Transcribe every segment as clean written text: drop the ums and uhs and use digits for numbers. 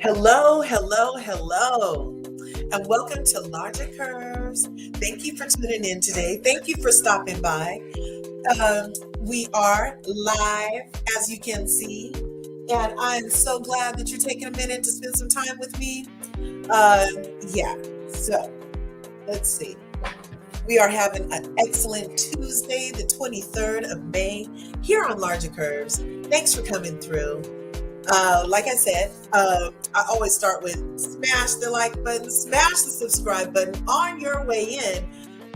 Hello, hello, hello, and welcome to LRGA Curves. Thank you for tuning in today. Thank you for stopping by. We are live, as you can see, and I'm so glad that you're taking a minute to spend some time with me. So let's see. We are having an excellent Tuesday, the 23rd of May, here on LRGA Curves. Thanks for coming through. Like I said, I always start with smash the like button, smash the subscribe button on your way in,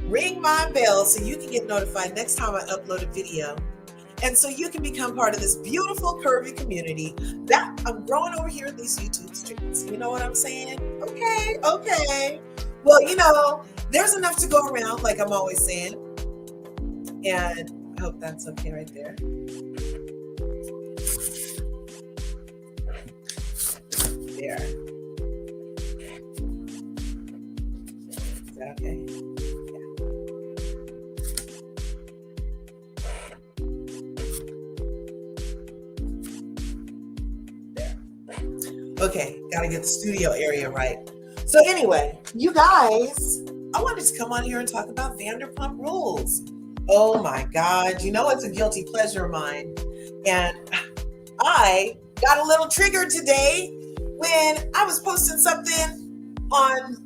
ring my bell so you can get notified next time I upload a video. And so you can become part of this beautiful curvy community that I'm growing over here in these YouTube streets. You know what I'm saying? Okay. Well, there's enough to go around, like I'm always saying. And I hope that's okay right there. There. Is that okay? Yeah. There. Okay, gotta get the studio area right. So anyway, you guys, I wanted to come on here and talk about Vanderpump Rules. Oh my God, it's a guilty pleasure of mine. And I got a little triggered today when I was posting something on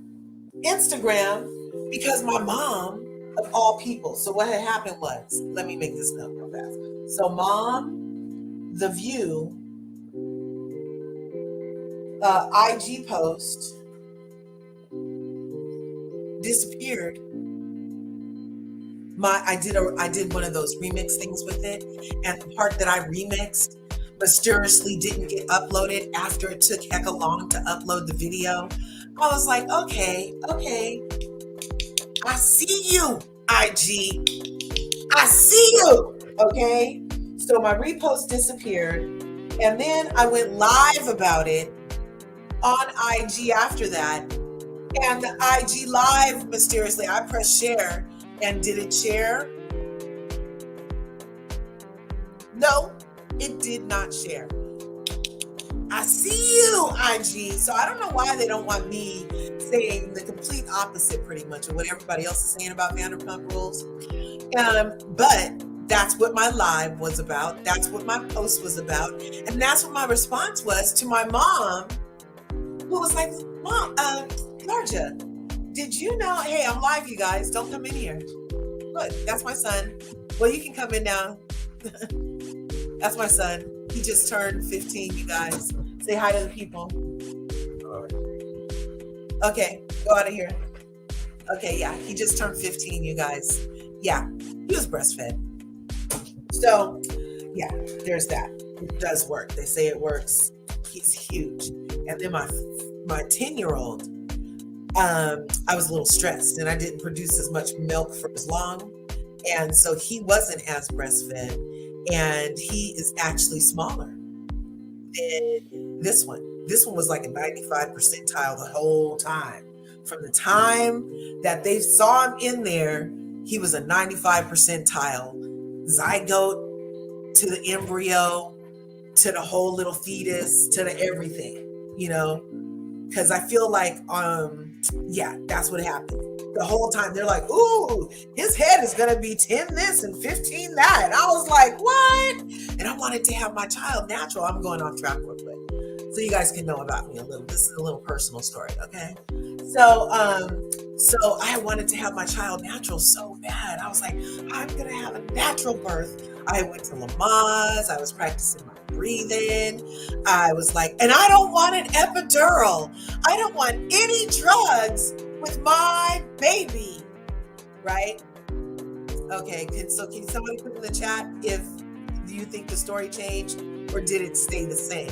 Instagram because my mom, of all people, so what had happened was, let me make this note real fast. So mom, The View, IG post disappeared. I did one of those remix things with it, and the part that I remixed mysteriously didn't get uploaded after it took hecka long to upload the video. I was like, okay, I see you, IG. I see you, okay? So my repost disappeared, and then I went live about it on IG after that, and the IG live, mysteriously, I pressed share, and did it share? No, it did not share. I see you, IG. So I don't know why they don't want me saying the complete opposite, pretty much, of what everybody else is saying about Vanderpump Rules. But that's what my live was about. That's what my post was about. And that's what my response was to my mom, who was like, Mom, Larja, did you know, hey, I'm live, you guys. Don't come in here. Look, that's my son. Well, you can come in now. That's my son. He just turned 15, you guys. Say hi to the people. Okay, go out of here. Okay, yeah, he just turned 15, you guys. Yeah, he was breastfed. So, yeah, there's that. It does work. They say it works. He's huge. And then my 10-year-old, I was a little stressed and I didn't produce as much milk for as long. And so he wasn't as breastfed, and he is actually smaller than this one. This one was like a 95 percentile the whole time. From the time that they saw him in there, he was a 95 percentile zygote to the embryo, to the whole little fetus, to the everything, because I feel like, that's what happened. The whole time they're like, ooh, his head is going to be 10 this and 15 that. And I was like, what? And I wanted to have my child natural. I'm going off track real quick, so you guys can know about me a little. This is a little personal story, okay? So I wanted to have my child natural so bad. I was like, I'm going to have a natural birth. I went to Lamaze. I was practicing my breathing. I was like, and I don't want an epidural. I don't want any drugs with my baby, right? Okay, can somebody put in the chat if you think the story changed or did it stay the same?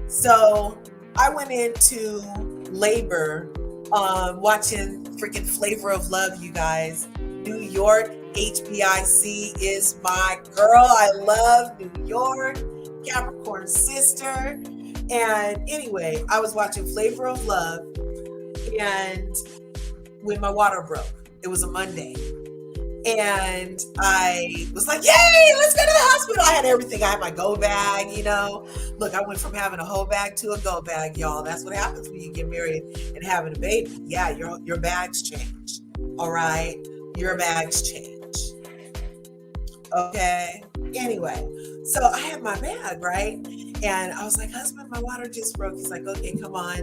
So I went into labor watching freaking Flavor of Love, you guys. New York, HBIC is my girl. I love New York, Capricorn sister. And anyway, I was watching Flavor of Love, and when my water broke, it was a Monday. And I was like, yay, let's go to the hospital. I had everything. I had my go bag, you know. Look, I went from having a whole bag to a go bag, y'all. That's what happens when you get married and having a baby. Yeah, your bags change. All right. Your bags change. Okay. Anyway, so I had my bag, right? And I was like, husband, my water just broke. He's like, okay, come on.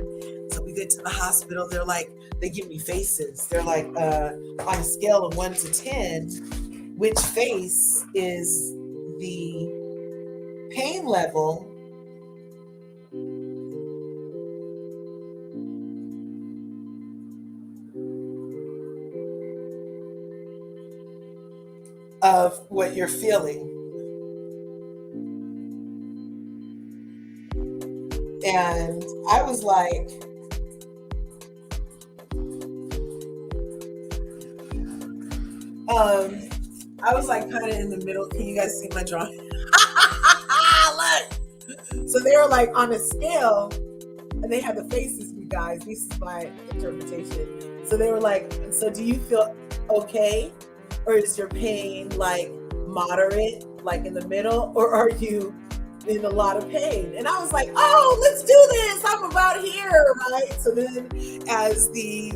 So we get to the hospital. They're like, they give me faces. They're like, on a scale of 1 to 10, which face is the pain level of what you're feeling? And I was like, I was like kind of in the middle. Can you guys see my drawing? Look. So they were like on a scale, and they had the faces, you guys. This is my interpretation. So they were like, so do you feel okay? Or is your pain like moderate, like in the middle? Or are you in a lot of pain? And I was like, oh, let's do this. I'm about here, right? So then as the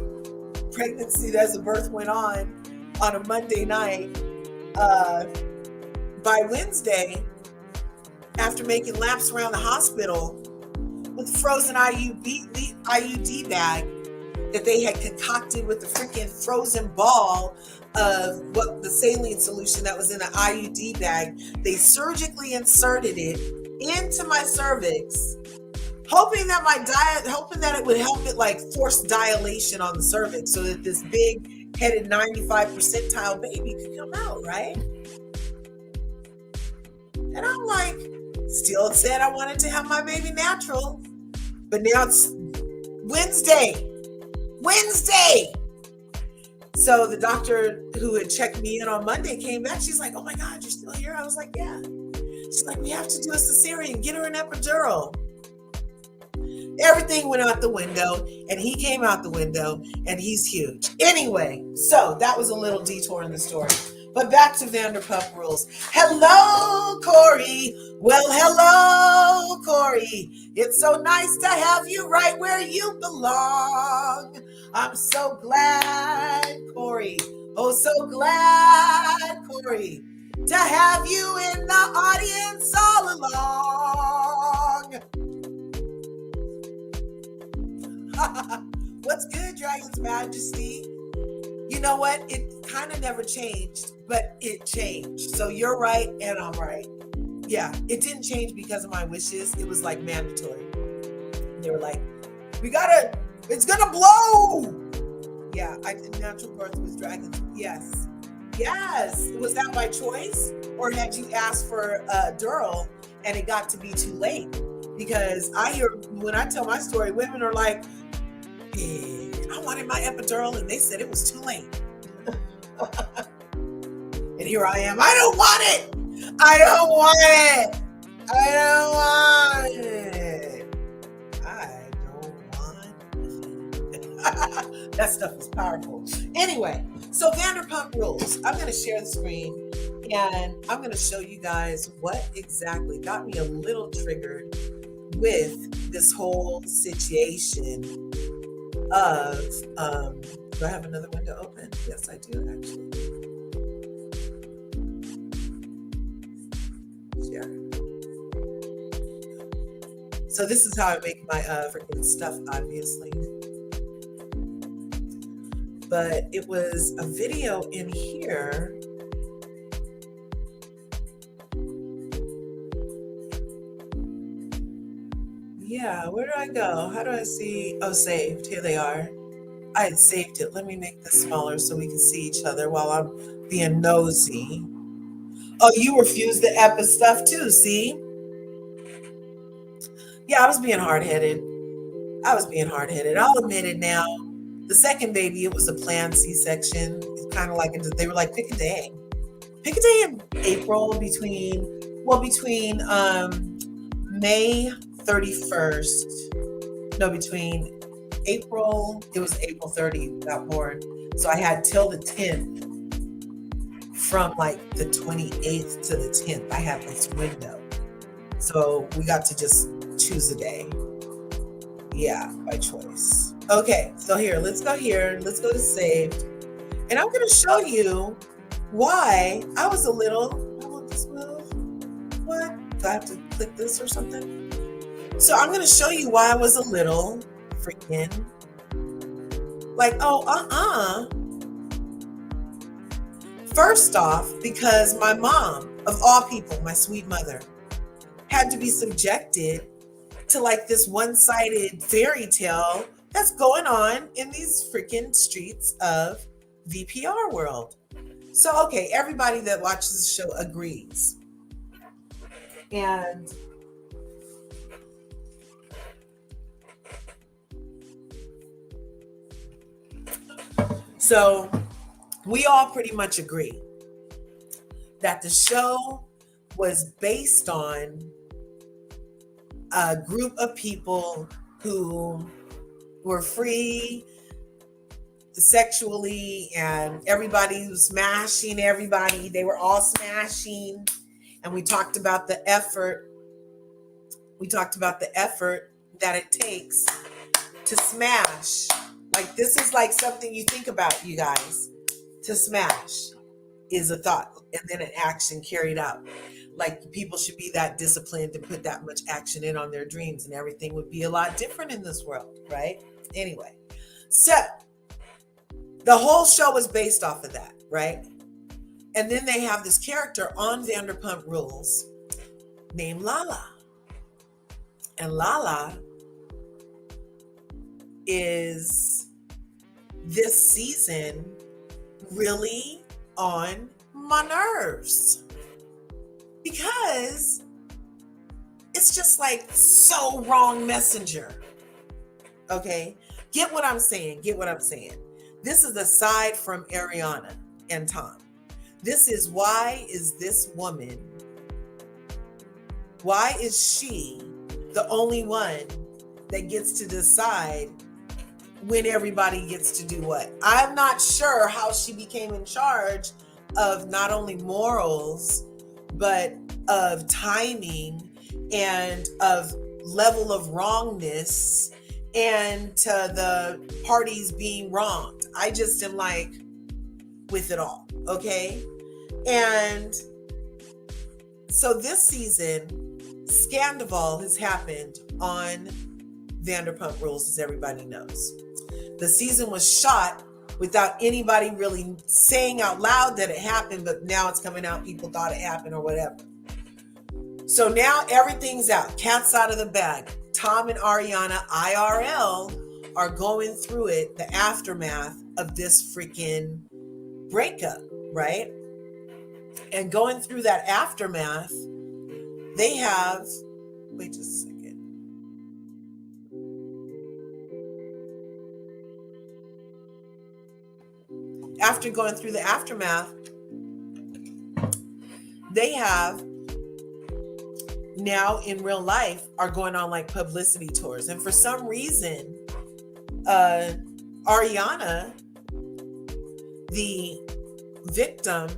birth went on a Monday night, by Wednesday, after making laps around the hospital with a frozen IUD bag that they had concocted with the freaking frozen ball of what the saline solution that was in the IUD bag, they surgically inserted it into my cervix, hoping that it would help it like force dilation on the cervix so that this big headed 95 percentile baby could come out, right? And I'm like, still said I wanted to have my baby natural, but now it's Wednesday. So the doctor who had checked me in on Monday came back. She's like, oh my God, you're still here? I was like, yeah. She's like, we have to do a cesarean, get her an epidural. Everything went out the window, and he came out the window, and he's huge. Anyway, so that was a little detour in the story. But back to Vanderpump Rules. Hello, Corey. Well, hello, Corey. It's so nice to have you right where you belong. I'm so glad, Corey. Oh, so glad, Corey, to have you in the audience all along. What's good, Dragon's Majesty? You know what? It kind of never changed, but it changed. So you're right, and I'm right. Yeah, it didn't change because of my wishes. It was like mandatory. They were like, it's gonna blow. Yeah, I did natural birth with dragons. Yes. Was that by choice? Or had you asked for a dural and it got to be too late? Because I hear, when I tell my story, women are like, I wanted my epidural and they said it was too late. And here I am. I don't want it. That stuff is powerful. Anyway, so Vanderpump Rules. I'm going to share the screen and I'm going to show you guys what exactly got me a little triggered with this whole situation of, do I have another window open? Yes, I do actually. Share. So this is how I make my freaking stuff, obviously. But it was a video in here. Yeah, where do I go? How do I see? Oh, saved. Here they are. I had saved it. Let me make this smaller so we can see each other while I'm being nosy. Oh, you refused the epi stuff too, see? Yeah, I was being hard-headed. I'll admit it now. The second baby, it was a planned C-section. It's kind of like, they were like, pick a day. Pick a day in April between May 31st. No, between April, it was April 30, got born. So I had till the 10th from like the 28th to the 10th. I have this window. So we got to just choose a day. Yeah, by choice. Okay, so here, let's go here. Let's go to saved. And I'm going to show you why I was a little, I want this move. What? Do I have to click this or something? So I'm going to show you why I was a little freaking like, First off, because my mom, of all people, my sweet mother, had to be subjected to like this one-sided fairy tale that's going on in these freaking streets of VPR world. So, okay, everybody that watches the show agrees. And so we all pretty much agree that the show was based on a group of people who were free sexually, and everybody was smashing everybody. They were all smashing. And we talked about the effort. We talked about the effort that it takes to smash. Like, this is like something you think about, you guys. To smash is a thought and then an action carried out. Like, people should be that disciplined to put that much action in on their dreams, and everything would be a lot different in this world, right? Anyway, so the whole show was based off of that, right? And then they have this character on Vanderpump Rules named Lala. And Lala is this season really on my nerves, because it's just like so wrong messenger. Okay, get what I'm saying. This is aside from Ariana and Tom. This is why is she the only one that gets to decide when everybody gets to do what? I'm not sure how she became in charge of not only morals, but of timing and of level of wrongness and to the parties being wronged. I just am like with it all, okay? And so this season, Scandival has happened on Vanderpump Rules, as everybody knows. The season was shot without anybody really saying out loud that it happened, but now it's coming out, people thought it happened or whatever. So now everything's out, cat's out of the bag. Tom and Ariana IRL are going through it, the aftermath of this freaking breakup, right? And going through that aftermath, they have, wait just a second. After going through the aftermath, they have now in real life are going on like publicity tours. And for some reason, Ariana, the victim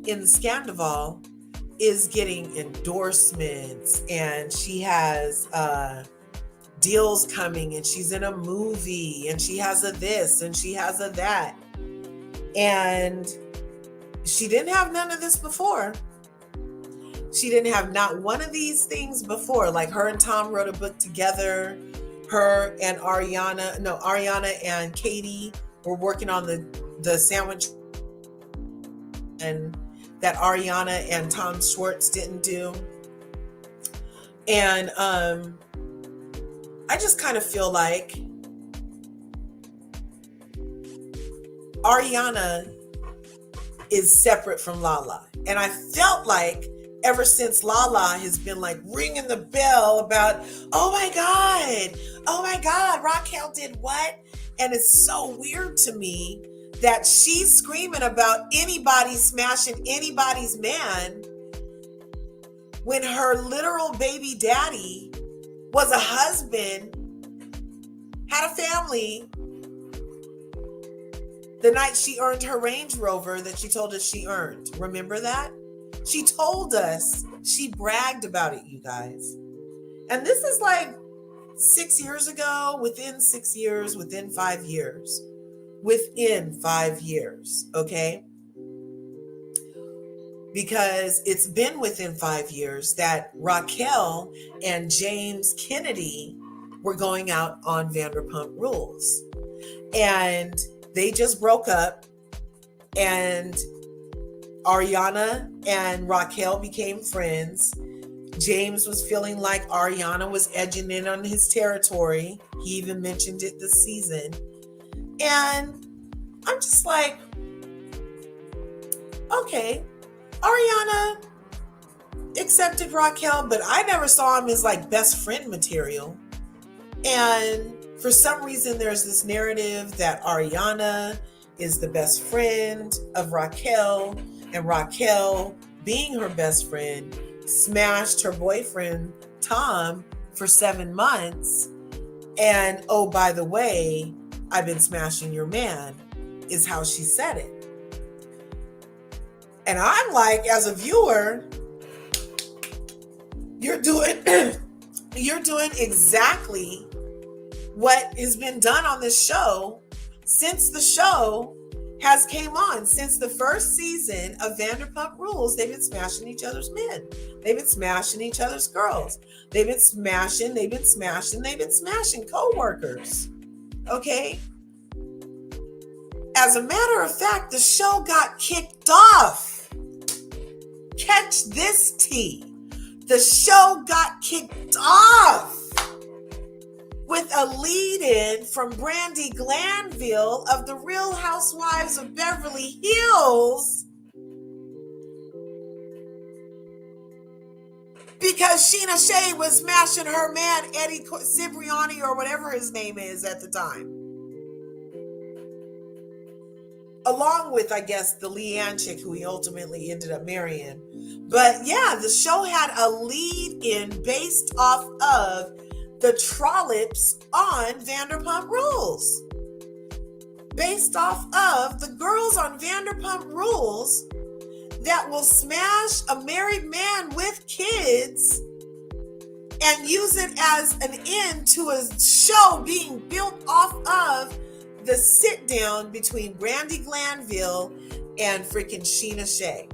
in the Scandival, is getting endorsements, and she has deals coming, and she's in a movie, and she has a this and she has a that. And she didn't have none of this before. She didn't have not one of these things before. Like, her and Tom wrote a book together. Her and Ariana and Katie were working on the sandwich, and that Ariana and Tom Schwartz didn't do. And I just kind of feel like Ariana is separate from Lala. And I felt like ever since Lala has been like ringing the bell about, oh my God, Raquel did what? And it's so weird to me that she's screaming about anybody smashing anybody's man when her literal baby daddy was a husband, had a family, The night she earned her Range Rover that she told us she earned. Remember that? She told us, she bragged about it, you guys. And this is like 6 years ago, within 6 years, within 5 years. Within 5 years, okay? Because it's been within 5 years that Raquel and James Kennedy were going out on Vanderpump Rules. And they just broke up, and Ariana and Raquel became friends. James was feeling like Ariana was edging in on his territory. He even mentioned it this season. And I'm just like, okay, Ariana accepted Raquel, but I never saw him as like best friend material. And for some reason, there's this narrative that Ariana is the best friend of Raquel, and Raquel, being her best friend, smashed her boyfriend, Tom, for 7 months. And, oh, by the way, I've been smashing your man, is how she said it. And I'm like, as a viewer, you're doing exactly what has been done on this show since the show has came on. Since the first season of Vanderpump Rules, they've been smashing each other's men. They've been smashing each other's girls. They've been smashing co-workers. Okay? As a matter of fact, the show got kicked off. Catch this tea. The show got kicked off with a lead-in from Brandi Glanville of the Real Housewives of Beverly Hills, because Sheena Shea was smashing her man, Eddie Cibriani, or whatever his name is at the time. Along with, I guess, the Leanne chick who he ultimately ended up marrying. But yeah, the show had a lead-in based off of the trollops on Vanderpump Rules. Based off of the girls on Vanderpump Rules that will smash a married man with kids and use it as an end to a show being built off of the sit down between Brandi Glanville and freaking Sheena Shea.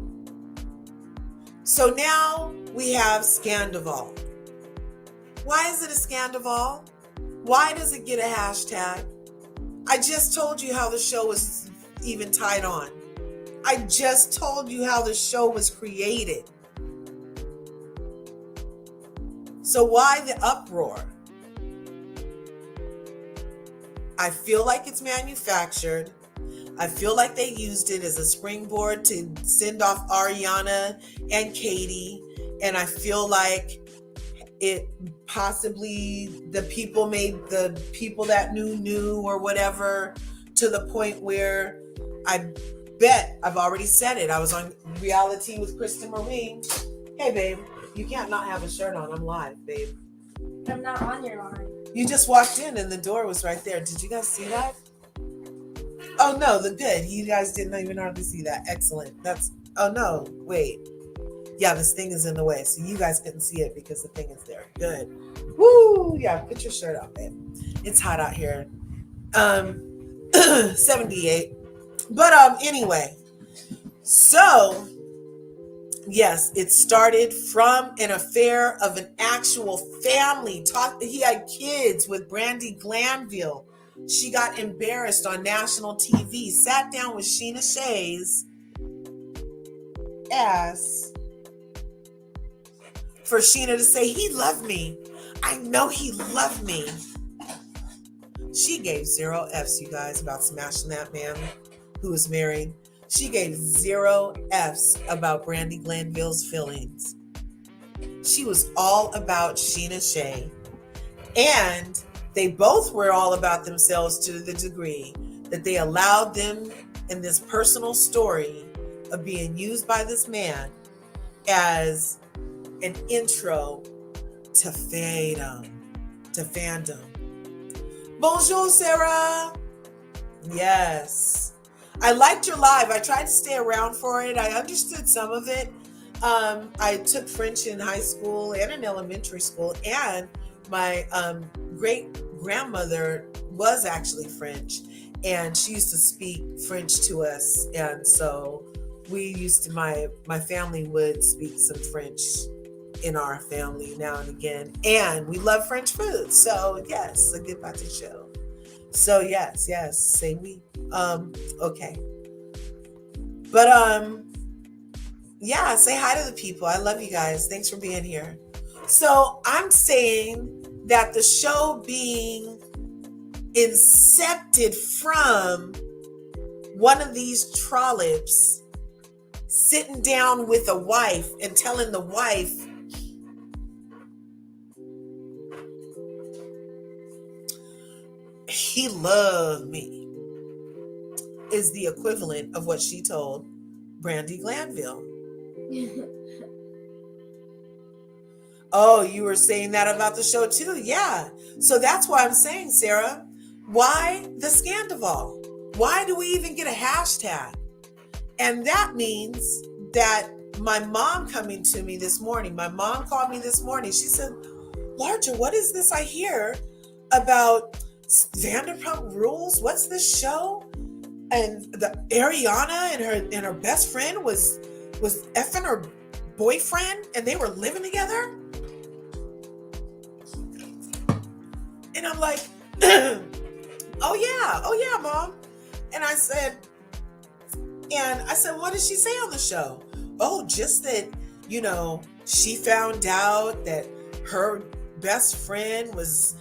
So now we have Scandival. Why is it a Scandival? Why does it get a hashtag? I just told you how the show was even tied on. I just told you how the show was created. So why the uproar? I feel like it's manufactured. I feel like they used it as a springboard to send off Ariana and Katie. And I feel like it possibly, the people that knew or whatever, to the point where I bet, I've already said it, I was on Reality with Kristen Marie. Hey babe, you can't not have a shirt on. I'm live, babe. I'm not on your line. You just walked in and the door was right there. Did you guys see that? Oh no, good. You guys didn't even hardly see that. Excellent. Oh no, wait. Yeah, this thing is in the way, so you guys couldn't see it because the thing is there. Good. Woo! Yeah, put your shirt on, babe. It's hot out here. 78. But anyway, so yes, it started from an affair of an actual family. He had kids with Brandi Glanville. She got embarrassed on national TV, sat down with Sheena Shea's ass for Sheena to say, he loved me. I know he loved me. She gave 0 F's, you guys, about smashing that man who was married. She gave 0 F's about Brandi Glanville's feelings. She was all about Sheena Shea. And they both were all about themselves to the degree that they allowed them in this personal story of being used by this man as an intro to fandom. Bonjour, Sarah. Yes. I liked your live. I tried to stay around for it. I understood some of it. I took French in high school and in elementary school, and my great grandmother was actually French, and she used to speak French to us, and so we used to my family would speak some French in our family now and again, and we love French food. So yes, a good about the show. So yes, say we. Okay, but yeah, say hi to the people. I love you guys. Thanks for being here. So I'm saying that the show being incepted from one of these trollops sitting down with a wife and telling the wife, he loved me, is the equivalent of what she told Brandy Glanville. Oh, you were saying that about the show too? Yeah. So that's why I'm saying, Sarah, why the Scandival? Why do we even get a hashtag? And that means that my mom coming to me this morning, my mom called me this morning. She said, Larger, what is this I hear about Vanderpump Rules? What's this show? And the Ariana and her best friend was effing her boyfriend and they were living together. And I'm like, oh yeah, Mom. And I said, what did she say on the show? Oh, just that, she found out that her best friend was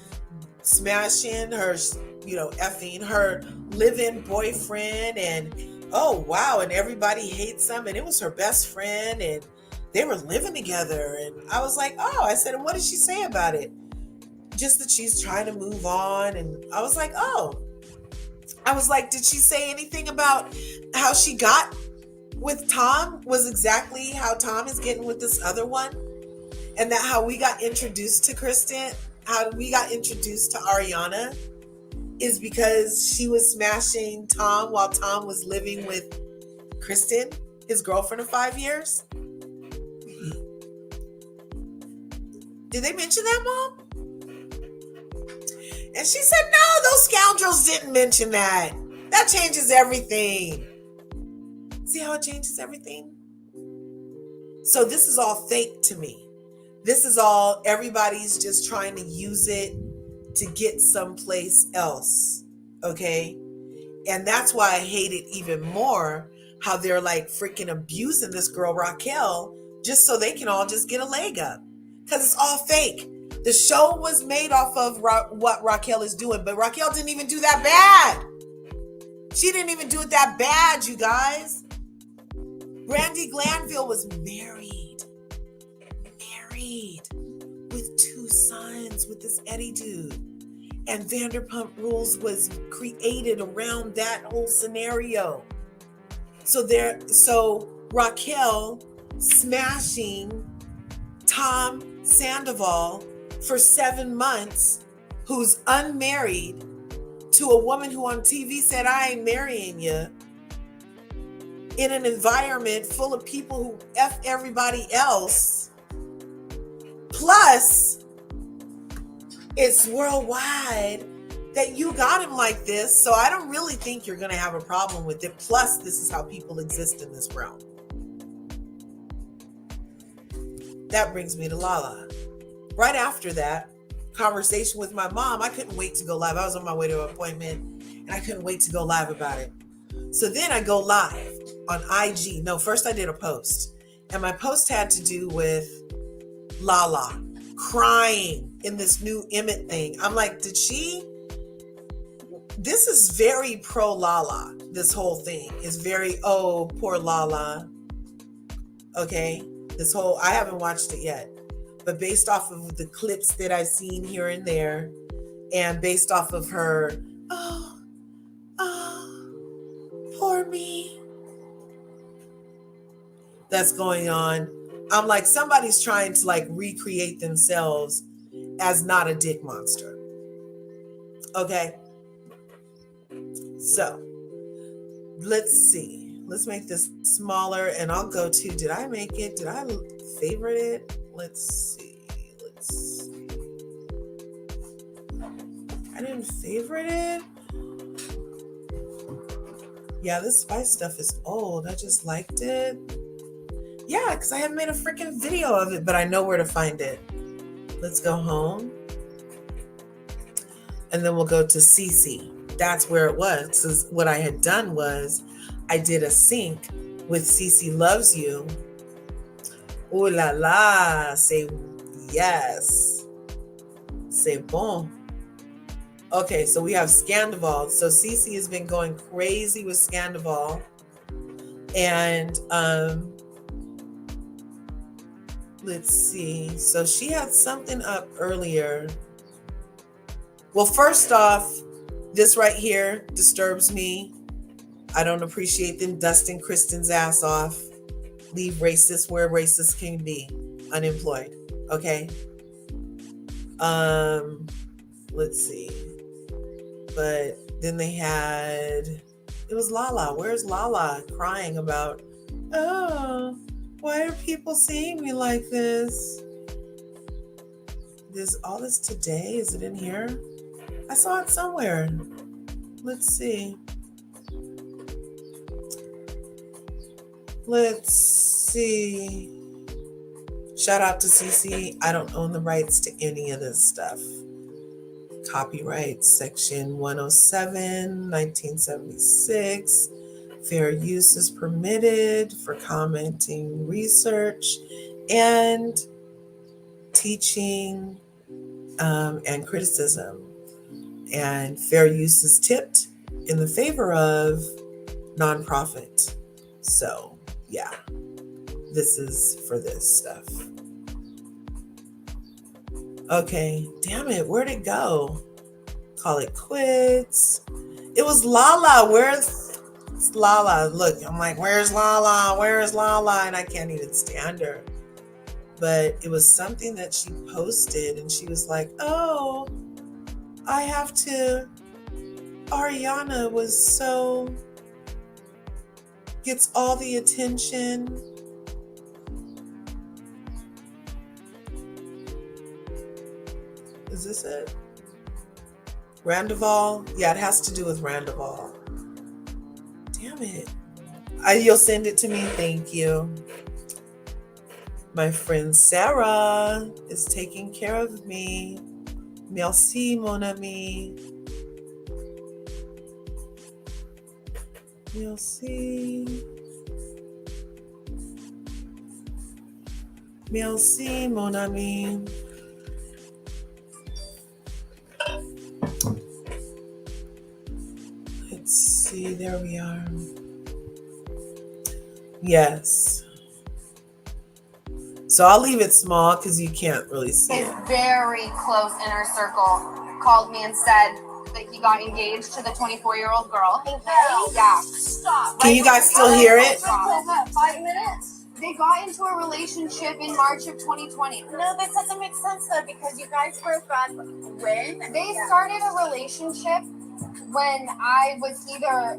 smashing her, effing her live-in boyfriend, and oh wow, and everybody hates them, and it was her best friend, and they were living together. And I was like, oh, I said, and what did she say about it? Just that she's trying to move on. And I was like, oh, did she say anything about how she got with Tom was exactly how Tom is getting with this other one? And that how we got introduced to Kristen, how we got introduced to Ariana is because she was smashing Tom while Tom was living with Kristen, his girlfriend of 5 years. Did they mention that, Mom? And she said, no, those scoundrels didn't mention that. That changes everything. See how it changes everything? So this is all fake to me. This is all, everybody's just trying to use it to get someplace else. Okay? And that's why I hate it even more, how they're like freaking abusing this girl, Raquel, just so they can all just get a leg up. Because it's all fake. The show was made off of what Raquel is doing, but Raquel didn't even do that bad. She didn't even do it that bad, you guys. Brandy Glanville was married with 2 sons with this Eddie dude. And Vanderpump Rules was created around that whole scenario. So Raquel smashing Tom Sandoval for 7 months, who's unmarried, to a woman who on TV said, I ain't marrying you, in an environment full of people who F everybody else. Plus, it's worldwide that you got him like this, so I don't really think you're going to have a problem with it. Plus, this is how people exist in this realm. That brings me to Lala. Right after that conversation with my mom, I couldn't wait to go live. I was on my way to an appointment, and I couldn't wait to go live about it. So then I go live on IG. No, first I did a post, and my post had to do with Lala crying in this new Emmett thing. I'm like, this is very pro Lala. This whole thing is very, oh, poor Lala. Okay. I haven't watched it yet, but based off of the clips that I've seen here and there, and based off of her, oh, poor me, that's going on. I'm like, somebody's trying to like recreate themselves as not a dick monster. Okay. So let's see. Let's make this smaller, and I'll go to, did I make it? Did I favorite it? Let's see. I didn't favorite it. Yeah, this spice stuff is old. I just liked it. Yeah, because I haven't made a freaking video of it, but I know where to find it. Let's go home. And then we'll go to CC. That's where it was. So what I had done was I did a sync with CC Loves You. Ooh la la. Say yes. Say bon. Okay, so we have Scandival. So CC has been going crazy with Scandival. And let's see. So she had something up earlier. Well, first off, this right here disturbs me. I don't appreciate them dusting Kristen's ass off. Leave racists where racists can be. Unemployed. Okay. Let's see. But then they had, it was Lala. Where's Lala crying about, oh, why are people seeing me like this? There's all this today. Is it in here? I saw it somewhere. Let's see. Let's see. Shout out to CC. I don't own the rights to any of this stuff. Copyright section 107, 1976. Fair use is permitted for commenting, research, and teaching and criticism. And fair use is tipped in the favor of nonprofit. So, yeah, this is for this stuff. Okay, damn it, where'd it go? Call it quits. It was Lala. Where's Lala? Look, I'm like, where's Lala? Where's Lala? And I can't even stand her. But it was something that she posted, and she was like, oh, I have to, Ariana was so, gets all the attention. Is this it? Randival? Yeah, it has to do with Randival. Damn it. You'll send it to me? Thank you. My friend Sarah is taking care of me. Merci, mon ami. Merci. Merci, mon ami. Let's see, there we are. Yes. So I'll leave it small because you can't really see it. His very close inner circle called me and said that he got engaged to the 24-year-old girl. Yeah. Stop. Can you guys still hear it? 5 minutes. They got into a relationship in March of 2020. No, that doesn't make sense though, because you guys broke up when? They started a relationship when I was either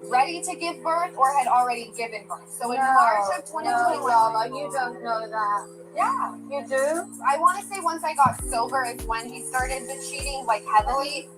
ready to give birth or had already given birth. So in March of 2021. No, you don't know that. Yeah. You do? I want to say once I got sober is when he started the cheating, like heavily.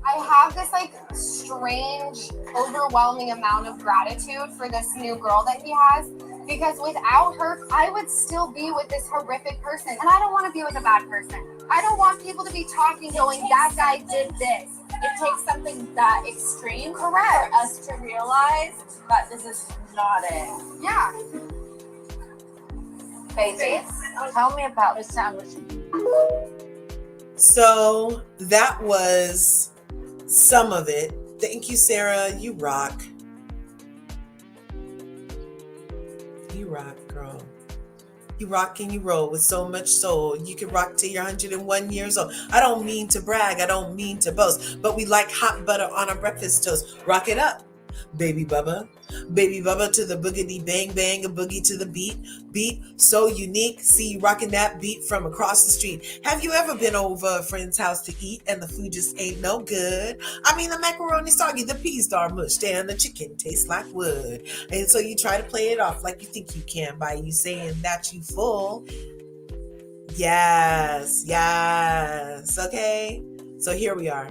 I have this like strange, overwhelming amount of gratitude for this new girl that he has, because without her, I would still be with this horrific person. And I don't want to be with a bad person. I don't want people to be talking, going, that guy did this. It takes something that extreme Correct. for us to realize that this is not it. Yeah. Baby, tell me about the sandwich. So that was some of it. Thank you, Sarah. You rock. You rock, girl. You rock and you roll with so much soul. You can rock till you're 101 years old. I don't mean to brag. I don't mean to boast. But we like hot butter on our breakfast toast. Rock it up. Baby Bubba. Baby Bubba to the boogity bang bang, a boogie to the beat. Beat so unique, see you rocking that beat from across the street. Have you ever been over a friend's house to eat and the food just ain't no good? I mean, the macaroni soggy, the peas dark mushed, and the chicken tastes like wood. And so you try to play it off like you think you can by you saying that you full. Yes, yes. Okay. So here we are.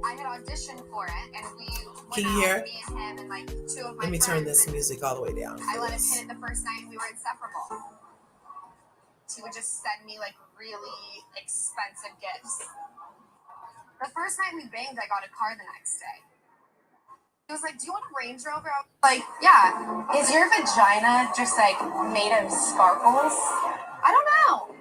I had auditioned for it, and we Can went you out, hear? me and him, and like two of my Let me turn friends, this and music all the way down. I let him hit it the first night, and we were inseparable. He would just send me like really expensive gifts. The first night we banged, I got a car the next day. He was like, "Do you want a Range Rover?" I was like, "Yeah." Is your vagina just like made of sparkles? I don't know.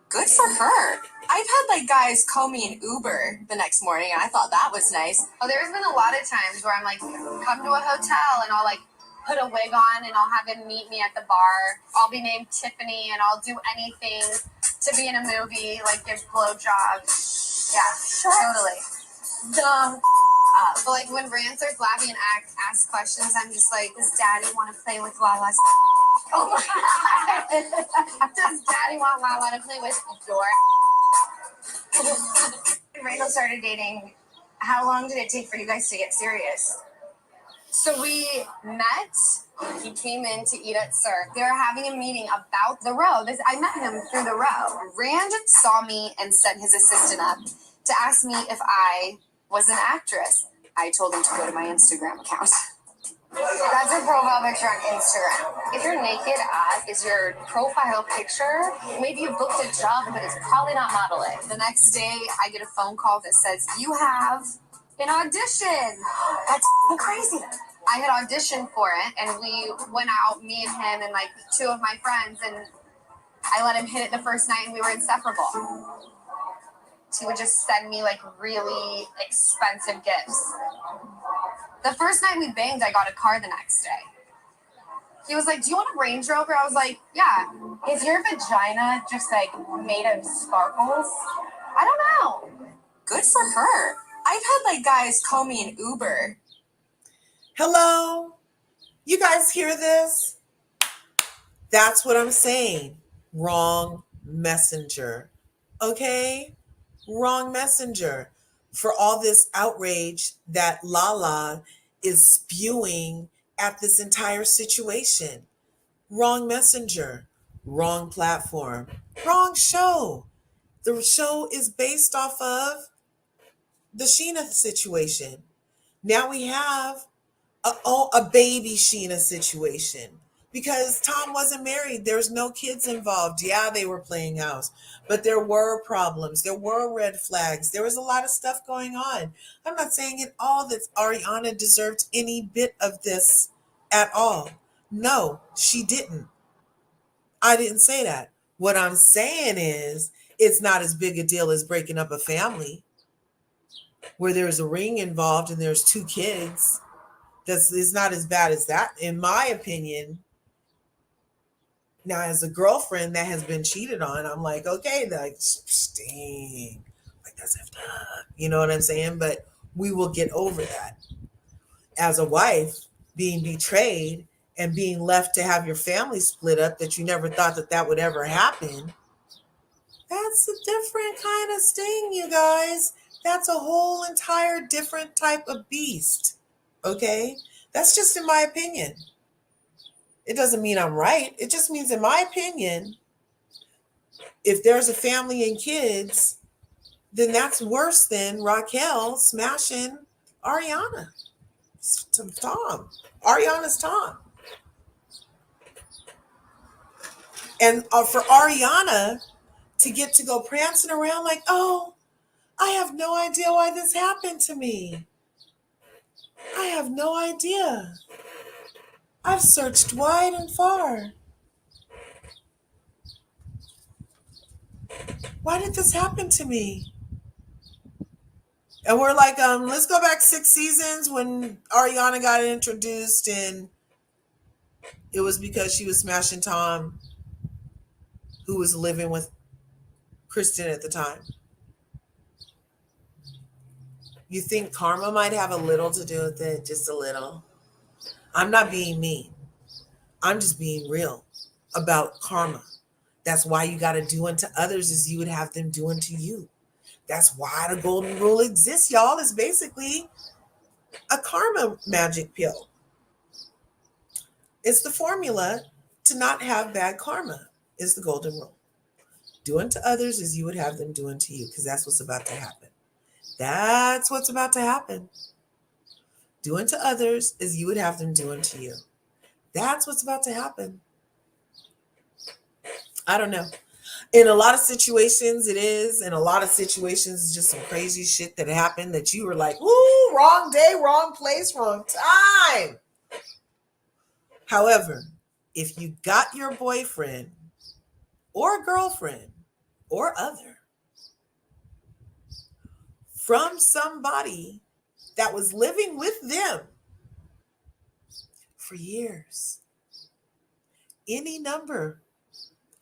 Good for her. I've had like guys call me an Uber the next morning, and I thought that was nice. Oh, there's been a lot of times where I'm like, come to a hotel, and I'll like put a wig on, and I'll have him meet me at the bar. I'll be named Tiffany, and I'll do anything to be in a movie, like give blowjobs. Yeah, totally. Dumb. But like when Rance or Flavian ask questions, I'm just like, does Daddy want to play with Lala's? Oh my God. Does Daddy want Lala to play with your? When Randall started dating, how long did it take for you guys to get serious? So we met. He came in to eat at Sir. They were having a meeting about the row. I met him through the row. Rand saw me and sent his assistant up to ask me if I was an actress. I told him to go to my Instagram account. That's your profile picture on Instagram. If your naked is your profile picture, maybe you booked a job, but it's probably not modeling. The next day, I get a phone call that says, "You have an audition." That's crazy. I had auditioned for it, and we went out, me and him, and like two of my friends, and I let him hit it the first night, and we were inseparable. He would just send me like really expensive gifts. The first night we banged, I got a car the next day. He was like, "Do you want a Range Rover?" I was like, "Yeah." Is your vagina just like made of sparkles? I don't know. Good for her. I've had like guys call me an Uber. Hello? You guys hear this? That's what I'm saying. Wrong messenger. Okay? Wrong messenger. For all this outrage that Lala is spewing at this entire situation. Wrong messenger. Wrong platform. Wrong show. The show is based off of the Sheena situation. Now we have a baby Sheena situation because Tom wasn't married. There's no kids involved. Yeah, they were playing house, but there were problems. There were red flags. There was a lot of stuff going on. I'm not saying at all that Ariana deserved any bit of this at all. No, she didn't. I didn't say that. What I'm saying is it's not as big a deal as breaking up a family where there's a ring involved and there's two kids. It's not as bad as that, in my opinion. Now, as a girlfriend that has been cheated on, I'm like, okay, like, sting, like that's effed up. You know what I'm saying? But we will get over that. As a wife, being betrayed and being left to have your family split up, that you never thought that that would ever happen. That's a different kind of sting, you guys. That's a whole entire different type of beast. Okay? That's just in my opinion. It doesn't mean I'm right. It just means, in my opinion, if there's a family and kids, then that's worse than Raquel smashing Ariana. Tom. Ariana's Tom. And for Ariana to get to go prancing around like, oh, I have no idea why this happened to me. I have no idea. I've searched wide and far. Why did this happen to me? And we're like, let's go back 6 seasons when Ariana got introduced, and it was because she was smashing Tom, who was living with Kristen at the time. You think karma might have a little to do with it? Just a little. I'm not being mean. I'm just being real about karma. That's why you got to do unto others as you would have them do unto you. That's why the golden rule exists, y'all. It's basically a karma magic pill. It's the formula to not have bad karma, is the golden rule. Do unto others as you would have them do unto you, because that's what's about to happen. That's what's about to happen. Do unto others as you would have them do unto you. That's what's about to happen. I don't know. In a lot of situations, it is. In a lot of situations, it's just some crazy shit that happened that you were like, ooh, wrong day, wrong place, wrong time. However, if you got your boyfriend or girlfriend or other from somebody that was living with them for years, any number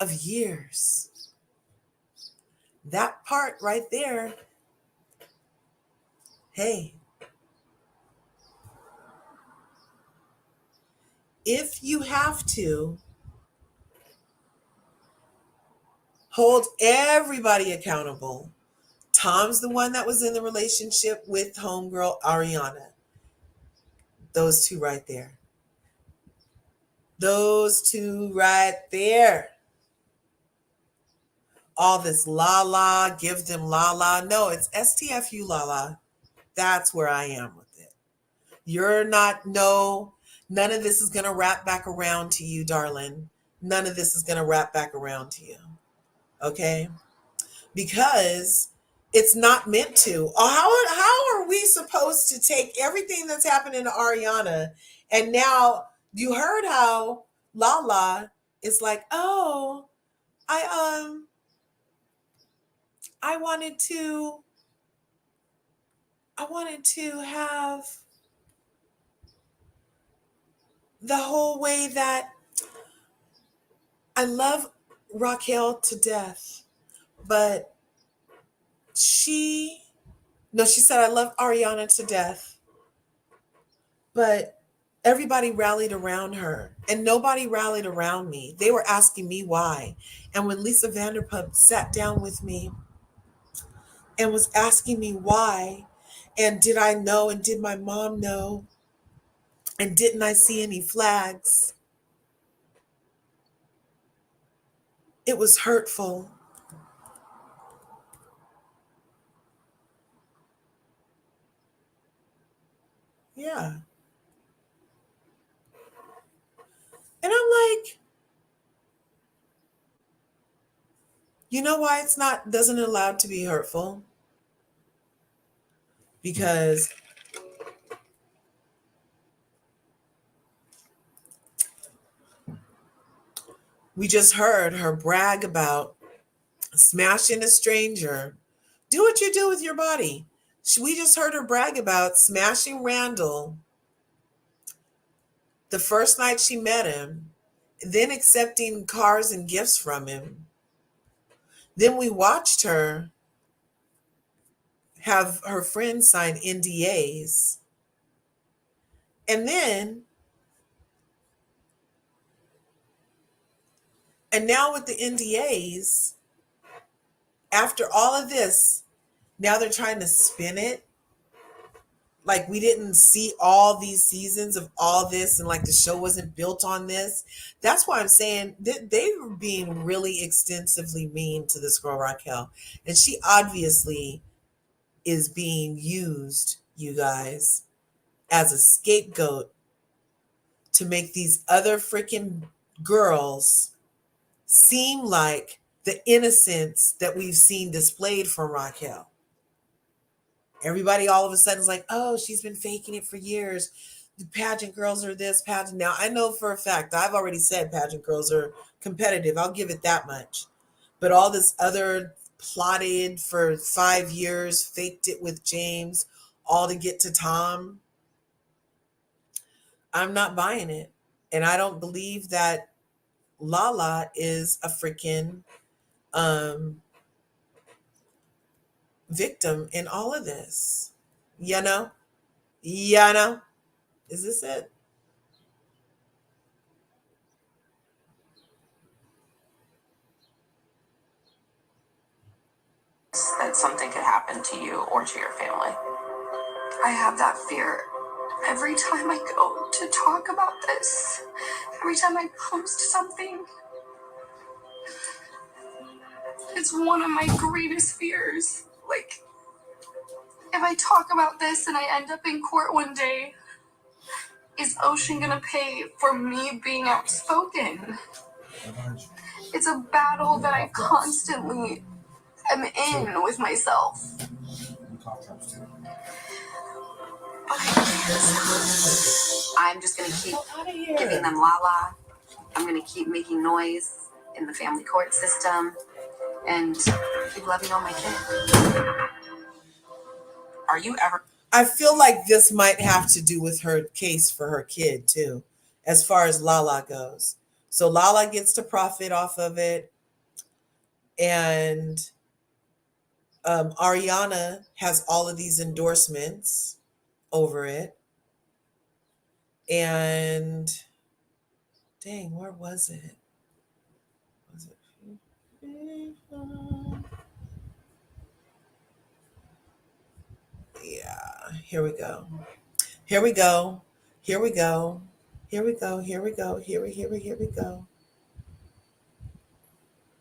of years, that part right there, hey, if you have to hold everybody accountable, Tom's the one that was in the relationship with homegirl Ariana. Those two right there. Those two right there. All this la la, give them la la. No, it's STFU la la. That's where I am with it. You're not, no, none of this is going to wrap back around to you, darling. None of this is going to wrap back around to you. Okay? Because it's not meant to. How are we supposed to take everything that's happening to Ariana and now you heard how Lala is like, oh, I I wanted to have the whole way that I love Raquel to death, but she said I love Ariana to death, but everybody rallied around her and nobody rallied around me. They were asking me why. And when Lisa Vanderpump sat down with me and was asking me why, and did I know, and did my mom know, and didn't I see any flags, it was hurtful. Yeah. And I'm like, you know why it's not, doesn't allowed to be hurtful? Because we just heard her brag about smashing a stranger. Do what you do with your body. We just heard her brag about smashing Randall the first night she met him, then accepting cars and gifts from him. Then we watched her have her friends sign NDAs. And now with the NDAs, after all of this, now they're trying to spin it like we didn't see all these seasons of all this and like the show wasn't built on this. That's why I'm saying they were being really extensively mean to this girl Raquel. And she obviously is being used, you guys, as a scapegoat to make these other freaking girls seem like the innocence that we've seen displayed from Raquel. Everybody all of a sudden is like, oh, she's been faking it for years. The pageant girls are this, pageant. Now, I know for a fact, I've already said pageant girls are competitive. I'll give it that much. But all this other plotted for 5 years, faked it with James, all to get to Tom. I'm not buying it. And I don't believe that Lala is a freaking victim in all of this. You know? You know? Is this it? that something could happen to you or to your family? I have that fear every time I go to talk about this, every time I post something. It's one of my greatest fears. Like, if I talk about this and I end up in court one day, is Ocean gonna pay for me being outspoken? It's a battle that I constantly am in with myself. I'm just gonna keep giving them la-la. I'm gonna keep making noise in the family court system and keep loving on my kid. Are you ever? I feel like this might have to do with her case for her kid too, as far as Lala goes. So Lala gets to profit off of it, and Ariana has all of these endorsements over it. And dang, where was it? Was it? Yeah, here we go. Here we go. Here we go. Here we go. Here we go. Here we go.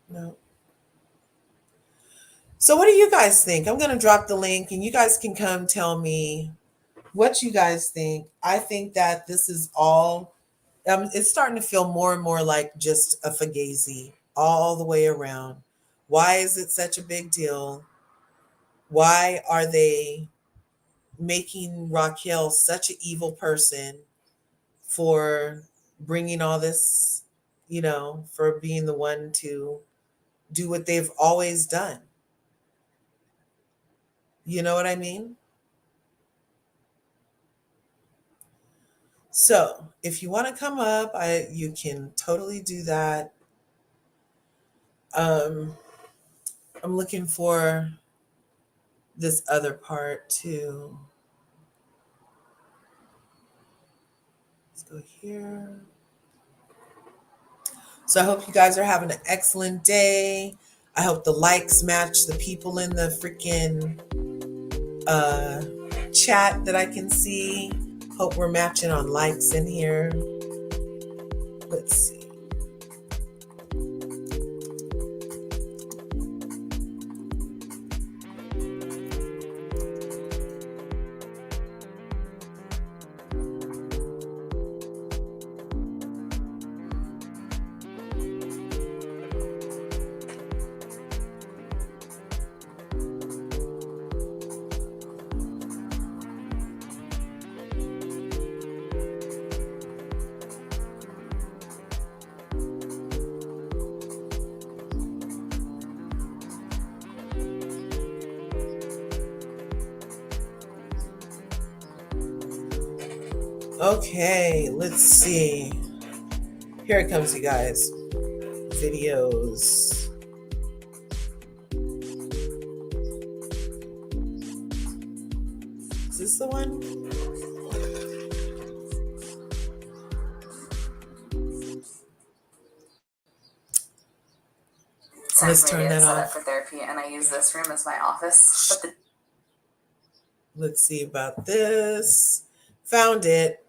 No. So what do you guys think? I'm going to drop the link and you guys can come tell me what you guys think. I think that this is all, it's starting to feel more and more like just a fugazi all the way around. Why is it such a big deal? Why are they making Raquel such an evil person for bringing all this, for being the one to do what they've always done? You know what I mean? So if you want to come up, you can totally do that. I'm looking for this other part too. Let's go here. So I hope you guys are having an excellent day. I hope the likes match the people in the freaking chat that I can see. Hope we're matching on likes in here. Let's see. Okay, let's see. Here it comes, you guys. Videos. Is this the one? Let's turn that off. For therapy, and I use this room as my office. Let's see about this. Found it.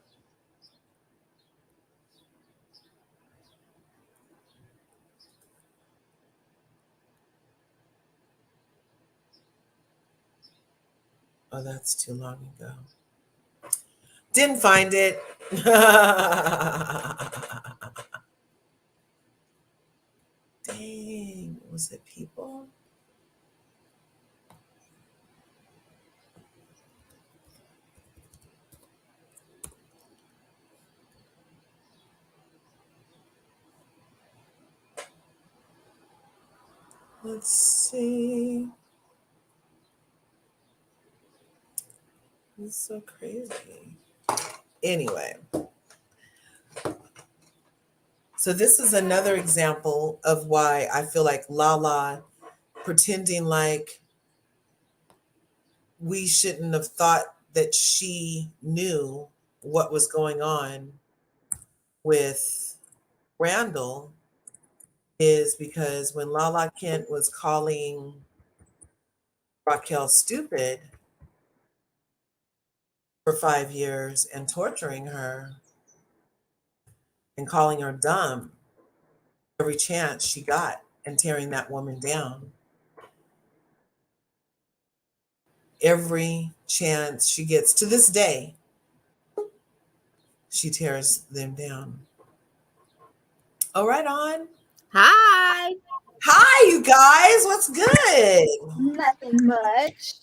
Oh, that's too long ago. Didn't find it. Dang, was it people? Let's see. It's so crazy. Anyway. So this is another example of why I feel like Lala pretending like we shouldn't have thought that she knew what was going on with Randall is because when Lala Kent was calling Raquel stupid for 5 years and torturing her and calling her dumb every chance she got and tearing that woman down. Every chance she gets to this day, she tears them down. Oh, right on. Hi. Hi, you guys. What's good? Nothing much.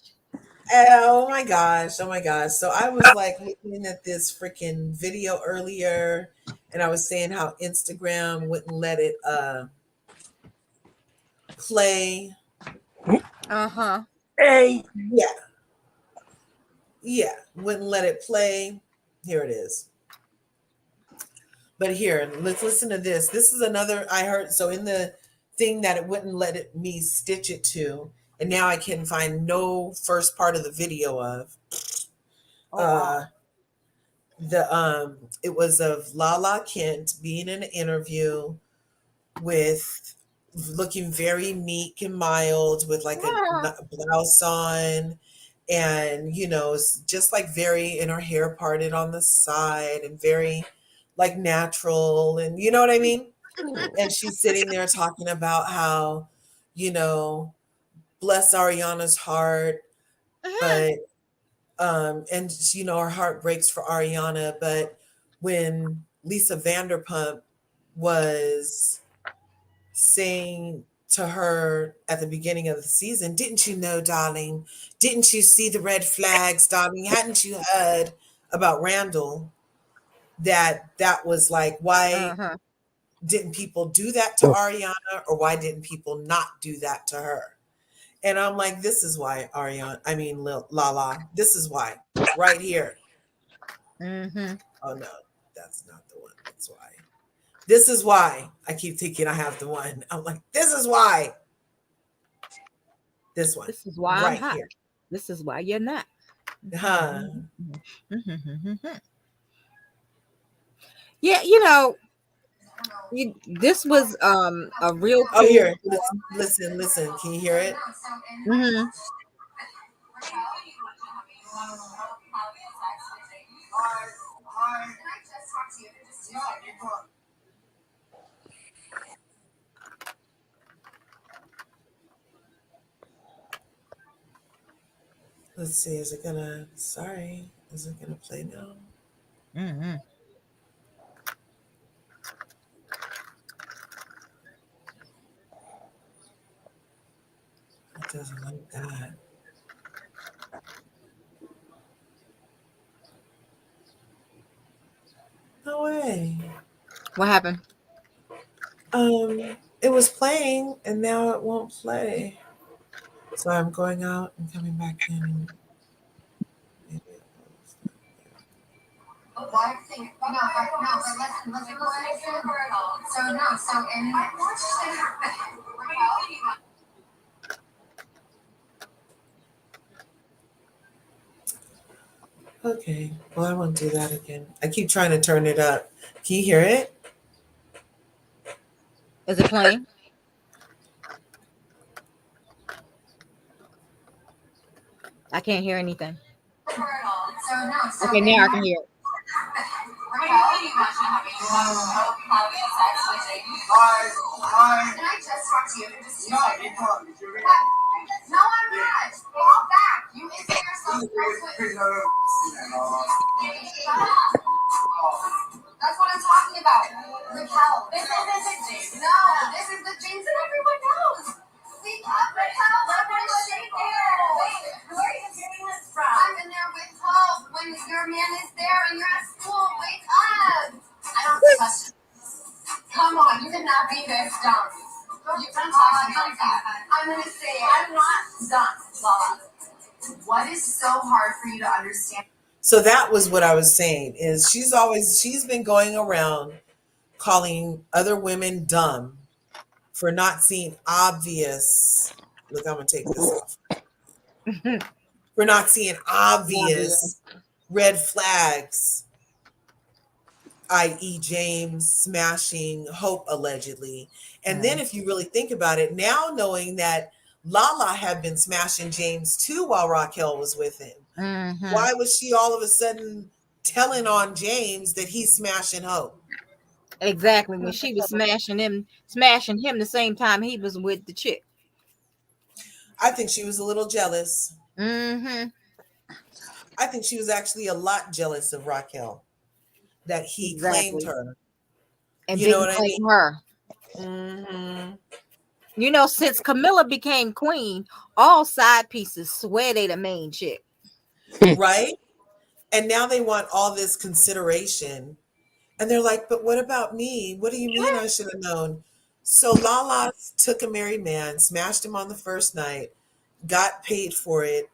Oh my gosh. Oh my gosh. So I was like looking at this freaking video earlier and I was saying how Instagram wouldn't let it play. Uh-huh. Hey. Yeah. Yeah. Wouldn't let it play. Here it is. But here, let's listen to this. This is another I heard. So in the thing that it wouldn't let me stitch it to, and now I can find no first part of the video of. Wow. It was of Lala Kent being in an interview with looking very meek and mild with like a blouse on and just like very in her hair parted on the side and very like natural and you know what I mean? And she's sitting there talking about how, bless Ariana's heart, but and her heart breaks for Ariana, but when Lisa Vanderpump was saying to her at the beginning of the season, didn't you know, darling? Didn't you see the red flags, darling? Hadn't you heard about Randall? That was like, why didn't people do that to Ariana, or why didn't people not do that to her? And I'm like, this is why Lala, this is why, right here. Oh no, that's not the one. That's why. This is why I keep thinking I have the one. I'm like, this is why. This one. This is why right I'm hot. Here. This is why you're not. Huh. Yeah, this was a real cool. Oh, here. Listen. Can you hear it? Let's see. Is it gonna play now? It doesn't like that. No way. What happened? It was playing and now it won't play. So I'm going out and coming back in. Why think no, but listen. So in Okay, well, I won't do that again. I keep trying to turn it up. Can you hear it? Is it playing? I can't hear anything. Okay, now I can hear it. Can I just talk to you for just 2 seconds? No, I'm not. Fall back. You insert yourself first. That's what I'm talking about. Raquel. This isn't the jeans. No, this is the jeans that everyone knows. Speak up, Raquel. Let me shake there. Wait, where are you getting this from? I'm in there with Hope when your man is there and you're at school. Wake up. I don't trust you. Come on, you cannot be this dumb. You can't talk to me like that. I'm going to say I'm not dumb, Lala. What is so hard for you to understand? So that was what I was saying, is she's been going around calling other women dumb for not seeing obvious, look, I'm going to take this off. For not seeing obvious red flags, i.e. James smashing Hope allegedly. And then if you really think about it, now knowing that Lala had been smashing James too while Raquel was with him. Mm-hmm. Why was she all of a sudden telling on James that he's smashing Hope? Exactly. When she was smashing him the same time he was with the chick. I think she was a little jealous. Mm-hmm. I think she was actually a lot jealous of Raquel that he claimed Exactly. her. And You know didn't what I claim mean? her. Mm-hmm. You know, since Camilla became queen, all side pieces swear they the main chick. Right? And now they want all this consideration. And they're like, but what about me? What do you mean I should have known? So Lala took a married man, smashed him on the first night, got paid for it,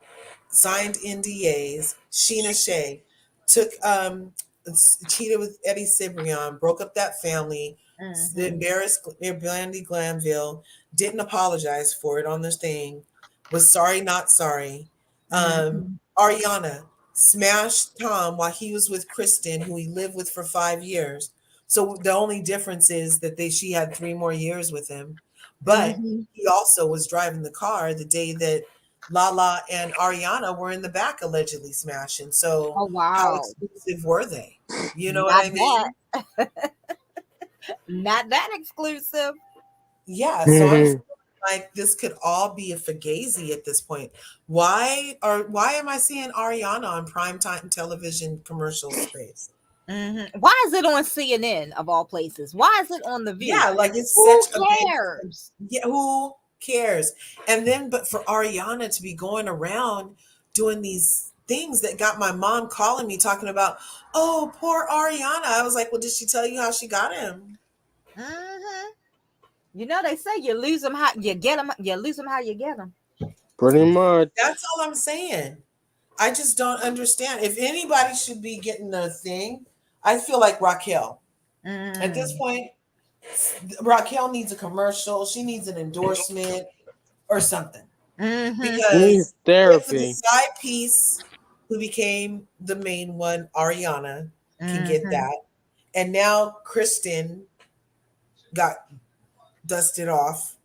signed NDAs. Sheena Shea took cheated with Eddie Cibrian, broke up that family, embarrassed Brandy Glanville, didn't apologize for it on this thing, was sorry, not sorry. Ariana smashed Tom while he was with Kristen, who he lived with for 5 years. So the only difference is that she had 3 more years with him. But he also was driving the car the day that Lala and Ariana were in the back allegedly smashing. So Oh how wow. exclusive were they? You know what Not I mean? that. Not that exclusive. Yeah. So I'm feeling like this could all be a fugazi at this point. Why am I seeing Ariana on primetime television commercial space? Why is it on CNN of all places? Why is it on The View? Yeah, like it's Who such a big cares? yeah, who cares? And then but for Ariana to be going around doing these things that got my mom calling me talking about, oh, poor Ariana. I was like, well, did she tell you how she got him? You know, they say you lose them how you get them. You lose them how you get them. Pretty much. That's all I'm saying. I just don't understand. If anybody should be getting a thing, I feel like Raquel. At this point, Raquel needs a commercial. She needs an endorsement or something. She Because needs the therapy. side piece who became the main one, Ariana, can get that. And now Kristen got dusted off.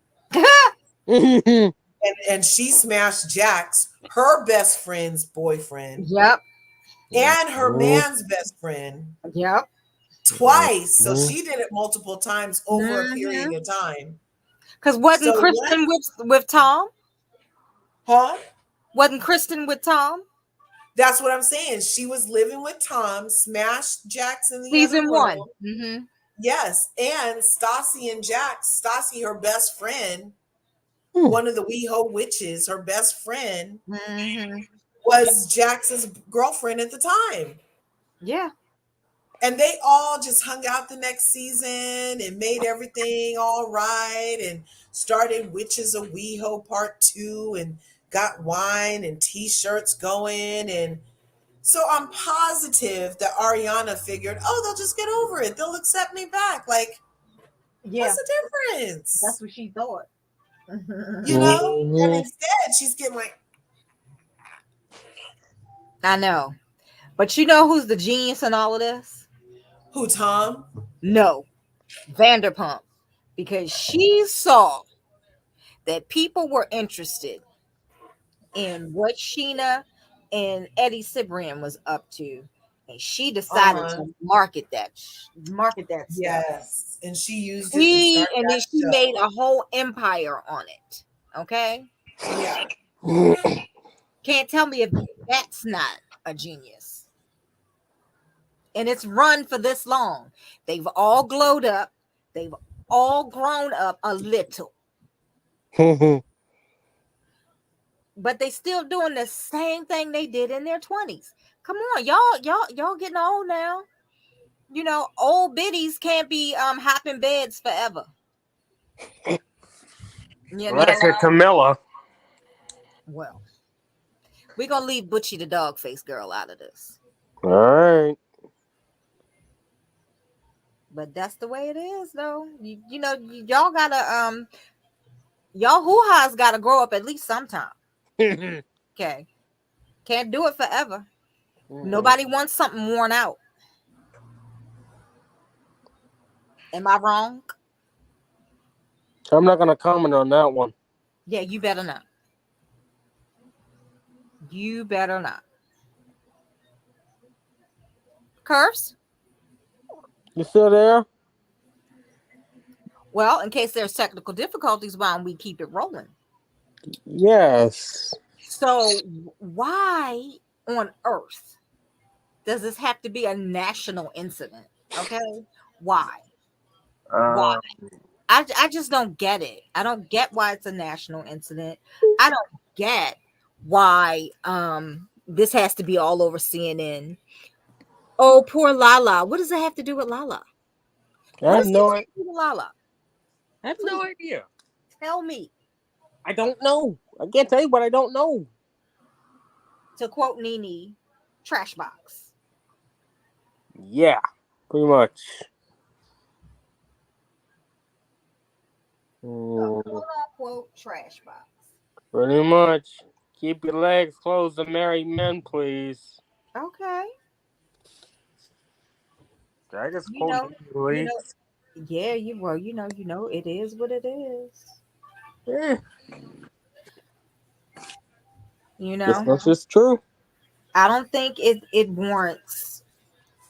And she smashed Jax, her best friend's boyfriend, Yep. and her man's best friend Yep. twice. So she did it multiple times over a period of time. Because wasn't So Kristen with Tom? Huh? Wasn't Kristen with Tom? That's what I'm saying. She was living with Tom, smashed Jax in the other Season room. 1. Yes, and Stassi and Jax, Stassi, her best friend, one of the WeHo witches, her best friend, was Jax's girlfriend at the time. Yeah. And they all just hung out the next season and made everything all right and started Witches of WeHo Part 2 and got wine and t-shirts going. And so I'm positive that Ariana figured, oh, they'll just get over it. They'll accept me back. Like, what's the difference? That's what she thought. You know? And instead, she's getting like, I know. But you know who's the genius in all of this? Who, Tom? No. Vanderpump. Because she saw that people were interested in what Sheena and Eddie Cibrian was up to. And she decided to market that stuff. Yes. And she used it And then she made a whole empire on it. Okay? Yeah. Can't tell me if that's not a genius. And it's run for this long. They've all glowed up. They've all grown up a little. But they still doing the same thing they did in their 20s. Come on, y'all getting old now. You know, old biddies can't be hopping beds forever. Well, that's a Camilla. Well, we're gonna leave Butchie the dog face girl out of this. All right. But that's the way it is, though. You know, y'all gotta y'all hoo-ha's gotta grow up at least sometime. Okay. Can't do it forever. Nobody wants something worn out. Am I wrong? I'm not gonna comment on that one. Yeah, you better not. You better not. Curves? You still there? Well, in case there's technical difficulties, why don't we keep it rolling? Yes. So why on earth does this have to be a national incident? Okay. Why? Why? I just don't get it. I don't get why it's a national incident. I don't get why this has to be all over CNN. Oh, poor Lala. What does it have to do with Lala? I What have does it no, have to do with Lala? I have no idea. Tell me. I don't know. I can't tell you what I don't know. To quote Nene, trash box. Yeah, pretty much. Quote unquote trash box. Pretty much. Keep your legs closed to married men, please. Okay. Did I just You quote know, Lee? yeah, you know, it is what it is. Yeah. You know, This is true. I don't think it warrants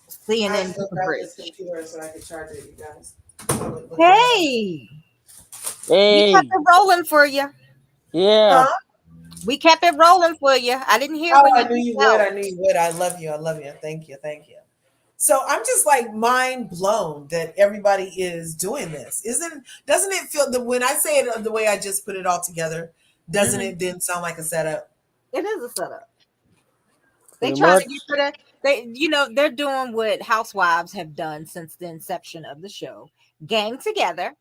I CNN still got coverage. this computer so I can charge it, you guys. Hey, we kept Hey. it rolling for you. Yeah. Huh? We kept it rolling for you. I didn't hear Oh, when I you knew you yelled. would. I knew you would. I love you. I love you. Thank you. Thank you. So I'm just like mind blown that everybody is doing this. Doesn't it feel that when I say it the way I just put it all together, doesn't Mhm. it then sound like a setup? It is a setup. They Pretty trying to much. get rid of they're doing what housewives have done since the inception of the show. Gang together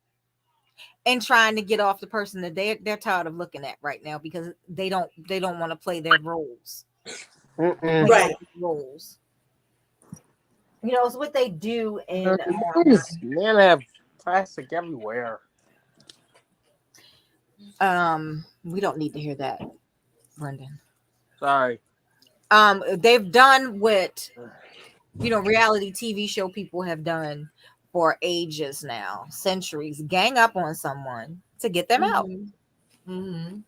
and trying to get off the person that they're tired of looking at right now because they don't want to play their roles. Mm-mm. Right. Roles. You know, it's what they do in Man, I have plastic everywhere. we don't need to hear that, Brendan. Sorry. They've done what reality TV show people have done for ages now, centuries, gang up on someone to get them out. Mm-hmm.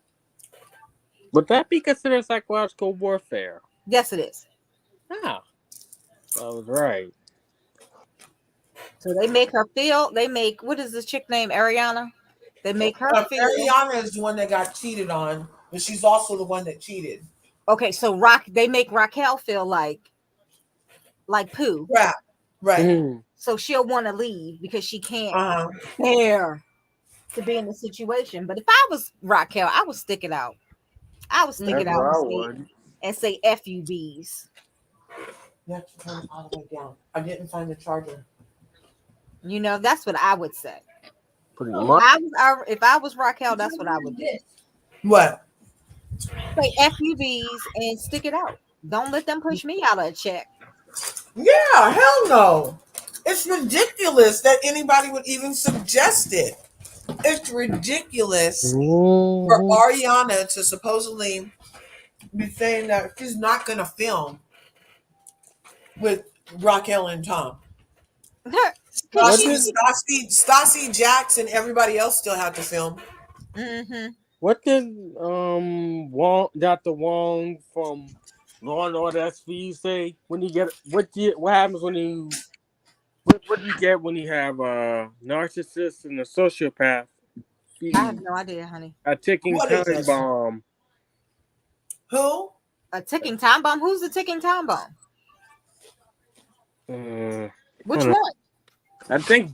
Would that be considered psychological warfare? Yes, it is. Ah, I was right. So they make her feel. They make what is this chick named Ariana? They make her feel. Ariana is the one that got cheated on, but she's also the one that cheated. Okay, so they make Raquel feel like poo. Crap. Right. Mm. So she'll want to leave because she can't Uh-huh. bear to be in the situation. But if I was Raquel, I would stick it out. I would stick it That's out what I would. and say FUBs. You have to turn it all the way down. I didn't find the charger. You know, that's what I would say. Pretty much. If I was Raquel, that's what I would do. What? Say FUBs and stick it out. Don't let them push me out of a check. Yeah, hell no. It's ridiculous that anybody would even suggest it. It's ridiculous for Ariana to supposedly be saying that she's not going to film with Raquel and Tom. Stassi, Jax, and everybody else still have to film. Mm-hmm. What did Dr. Wong from Law and Order SV say when you get what happens when you what do you get when you have a narcissist and a sociopath? I have no idea, honey. A ticking What is time this? bomb. Who? A ticking time bomb? Who's the ticking time bomb? Which one? I think.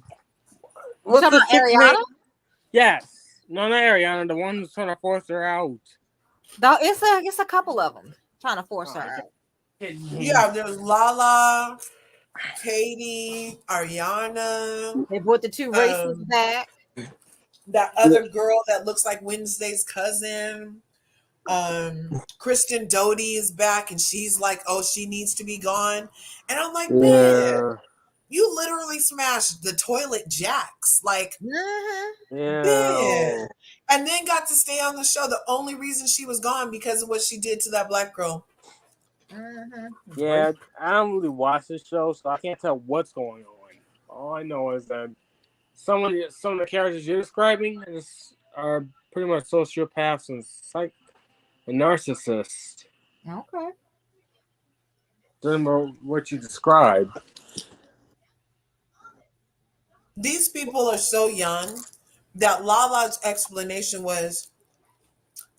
What's about Ariana? Name? Yes. No, not Ariana. The one who's trying to force her out. No, it's a couple of them trying to force her out. Yeah, there's Lala, Katie, Ariana. They brought the two races back. That other girl that looks like Wednesday's cousin. Kristen Doty is back and she's like, oh, she needs to be gone. And I'm like, man, you literally smashed the toilet jacks. Like, man. And then got to stay on the show. The only reason she was gone because of what she did to that black girl. Yeah, I don't really watch this show, so I can't tell what's going on. All I know is that some of the characters you're describing are pretty much sociopaths and narcissists. Okay. Don't know what you described. These people are so young that Lala's explanation was